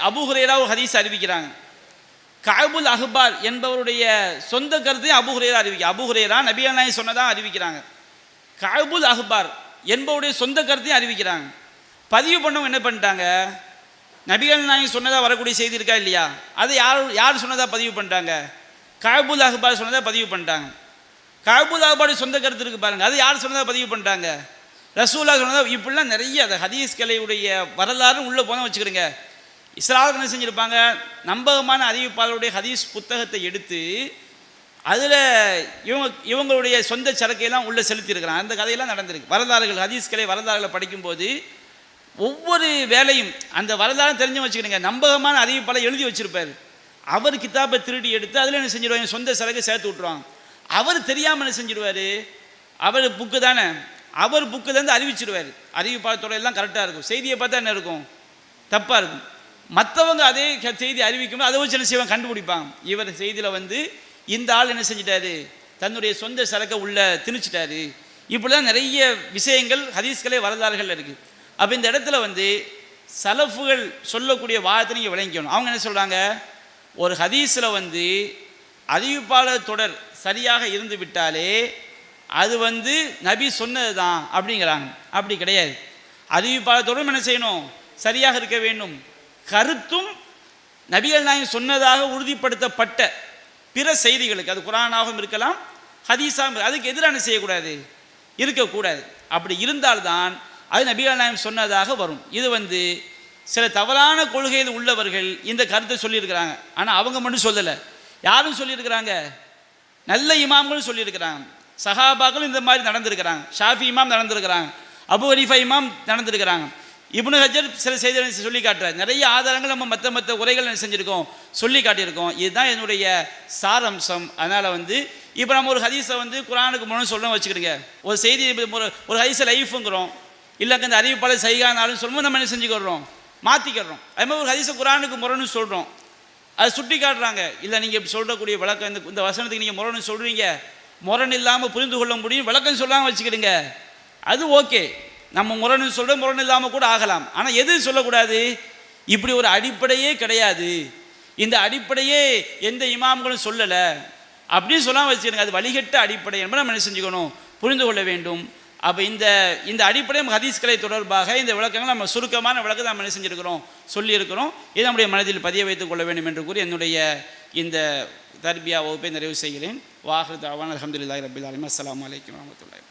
அபூ ஹுரைரா ஒரு ஹதீஸ் அறிவிக்கிறாங்க. கஅபுல் அஹ்பார் என்பவருடைய சொந்த கருத்தையும் அபூ ஹுரைரா அபூ ஹுரைரா நபிகள் நாயகம் சொன்னதாக அறிவிக்கிறாங்க. கஅபுல் அஹ்பார் என்பவருடைய சொந்த கருத்தையும் அறிவிக்கிறாங்க. பதிவு பண்ணவங்க என்ன பண்ணிட்டாங்க, நபிகள் நாயகம் சொன்னதாக வரக்கூடிய செய்தி இருக்கா இல்லையா, அதை யார் சொன்னதாக பதிவு பண்ணிட்டாங்க, கஅபுல் அஹ்பார் சொன்னதாக பதிவு பண்ணிட்டாங்க. கஅபுல் அஹ்பாருடைய சொந்த கருத்து இருக்குது பாருங்கள், அது யார் சொன்னதாக பதிவு பண்ணிட்டாங்க, ரசூலுல்லாஹ் சொன்னதாக. இப்படிலாம் நிறைய அந்த ஹதீஸ் கலையுடைய வரலாறு உள்ளே போனால் வச்சுக்கிறீங்க. இஸ்லாமில் என்ன செஞ்சுருப்பாங்க, நம்பகமான அறிவிப்பாளருடைய ஹதீஸ் புத்தகத்தை எடுத்து அதில் இவங்களுடைய சொந்த சரக்கையெல்லாம் உள்ளே செலுத்தியிருக்கிறாங்க. அந்த கதையெல்லாம் நடந்திருக்கு. வரலாறுகள் ஹதீஸ் கலை வரலாறுகளை படிக்கும்போது ஒவ்வொரு வேலையும் அந்த வரலாறு தெரிஞ்சு வச்சுக்கிடுங்க. நம்பகமான அறிவிப்பாளர் எழுதி வச்சுருப்பார், அவர் கிதாபை திருடி எடுத்து அதில் என்ன செஞ்சிடுவாங்க, சொந்த சரக்கை சேர்த்து விட்ருவாங்க. அவர் தெரியாமல் என்ன செஞ்சிடுவார், அவர் புக்கு தானே, அவர் புக்கு தான் அறிவிச்சிடுவார். அறிவிப்பாளத்தோட எல்லாம் கரெக்டாக இருக்கும், செய்தியை பார்த்தா என்ன இருக்கும், தப்பாக இருக்கும். மற்றவங்க அதே செய்தி அறிவிக்கும்போது அதை வச்சு என்ன செய்வாங்க, கண்டுபிடிப்பாங்க. இவர் செய்தியில் வந்து இந்த ஆள் என்ன செஞ்சிட்டாரு, தன்னுடைய சொந்த சரக்கை உள்ள திணிச்சிட்டாரு. இப்படிலாம் நிறைய விஷயங்கள் ஹதீஸ்களே வரலாறுகள் இருக்குது. அப்போ இந்த இடத்துல வந்து சலஃபுகள் சொல்லக்கூடிய வாதத்தை நீங்கள் விளங்கிக்கணும். அவங்க என்ன சொல்கிறாங்க, ஒரு ஹதீஸில் வந்து அறிவிப்பாளர் தொடர் சரியாக இருந்து விட்டாலே அது வந்து நபி சொன்னது தான் அப்படிங்கிறாங்க. அப்படி கிடையாது. அறிவிப்பாளர் தொடரும் என்ன செய்யணும், சரியாக இருக்க வேண்டும். கருத்தும் நபிகள் நாயகம் சொன்னதாக உறுதிப்படுத்தப்பட்ட பிற செய்திகளுக்கு, அது குரானாகவும் இருக்கலாம் ஹதீஸாகவும், அதுக்கு எதிரான செய்யக்கூடாது, இருக்கக்கூடாது. அப்படி இருந்தால்தான் அது நபிகள் நாயகம் சொன்னதாக வரும். இது வந்து சில தவறான கொள்கையில் உள்ளவர்கள் இந்த கருத்தை சொல்லியிருக்கிறாங்க. ஆனால் அவங்க மட்டும் சொல்லலை, யாரும் சொல்லியிருக்கிறாங்க, நல்ல இமாம்களும் சொல்லியிருக்கிறாங்க. சஹாபாக்களும் இந்த மாதிரி நடந்திருக்கிறாங்க. ஷாஃபி இமாம் நடந்திருக்கிறாங்க, அபு ஹனீஃபா இமாம் நடந்திருக்கிறாங்க. இப்னு ஹஜர் சில செய்திகளை சொல்லி காட்டுறாரு. நிறைய ஆதாரங்கள் நம்ம மற்ற உரைகள் என்ன செஞ்சுருக்கோம், சொல்லி காட்டியிருக்கோம். இதுதான் என்னுடைய சாரம்சம். அதனால் வந்து இப்போ நம்ம ஒரு ஹதீஸை வந்து குரானுக்கு முன்னாடி சொல்லணும் வச்சுக்கிடுங்க. ஒரு செய்தி ஒரு ஹதீஸை லைஃபுங்கிறோம், இல்லைங்க இந்த அறிவிப்பாளர் சைகானாலும் சொல்லும்போது நம்ம என்ன செஞ்சுக்கிறோம், மாற்றிக்கிறோம். அது மாதிரி ஒரு ஹதீஸை குரானுக்கு முரணுன்னு சொல்கிறோம், அது சுட்டி காட்டுறாங்க. இல்லை நீங்கள் இப்படி சொல்லக்கூடிய விளக்கம் இந்த வசனத்துக்கு நீங்கள் முரணு சொல்கிறீங்க, முரண் இல்லாமல் புரிந்து கொள்ள முடியும், விளக்கம் சொல்லாமல் வச்சுக்கிடுங்க, அது ஓகே. நம்ம முரணு சொல்கிற முரண் இல்லாமல் கூட ஆகலாம். ஆனால் எது சொல்லக்கூடாது, இப்படி ஒரு அடிப்படையே கிடையாது, இந்த அடிப்படையே எந்த இமாம்களும் சொல்லலை அப்படின்னு சொல்லாமல் வச்சுக்கிடுங்க. அது வழிகட்ட அடிப்படை என்பதை நம்ம என்ன செஞ்சுக்கணும், புரிந்து கொள்ள வேண்டும். அப்போ இந்த அடிப்படை ஹதீஸ்களை தொடர்பாக இந்த விளக்கங்கள் நம்ம சுருக்கமான விளக்கத்தை நம்ம என்ன செஞ்சுருக்கிறோம், சொல்லியிருக்கிறோம். இதை நம்முடைய மனதில் பதிய வைத்துக் கொள்ள வேண்டும் என்று கூறி என்னுடைய இந்த தர்பியா வகுப்பை நிறைவு செய்கிறேன். வாஹிரு தஅவானா அல்ஹம்துலில்லாஹி ரப்பில் ஆலமீன். அஸ்ஸலாமு அலைக்கும் வரஹ்மத்துல்லாஹி.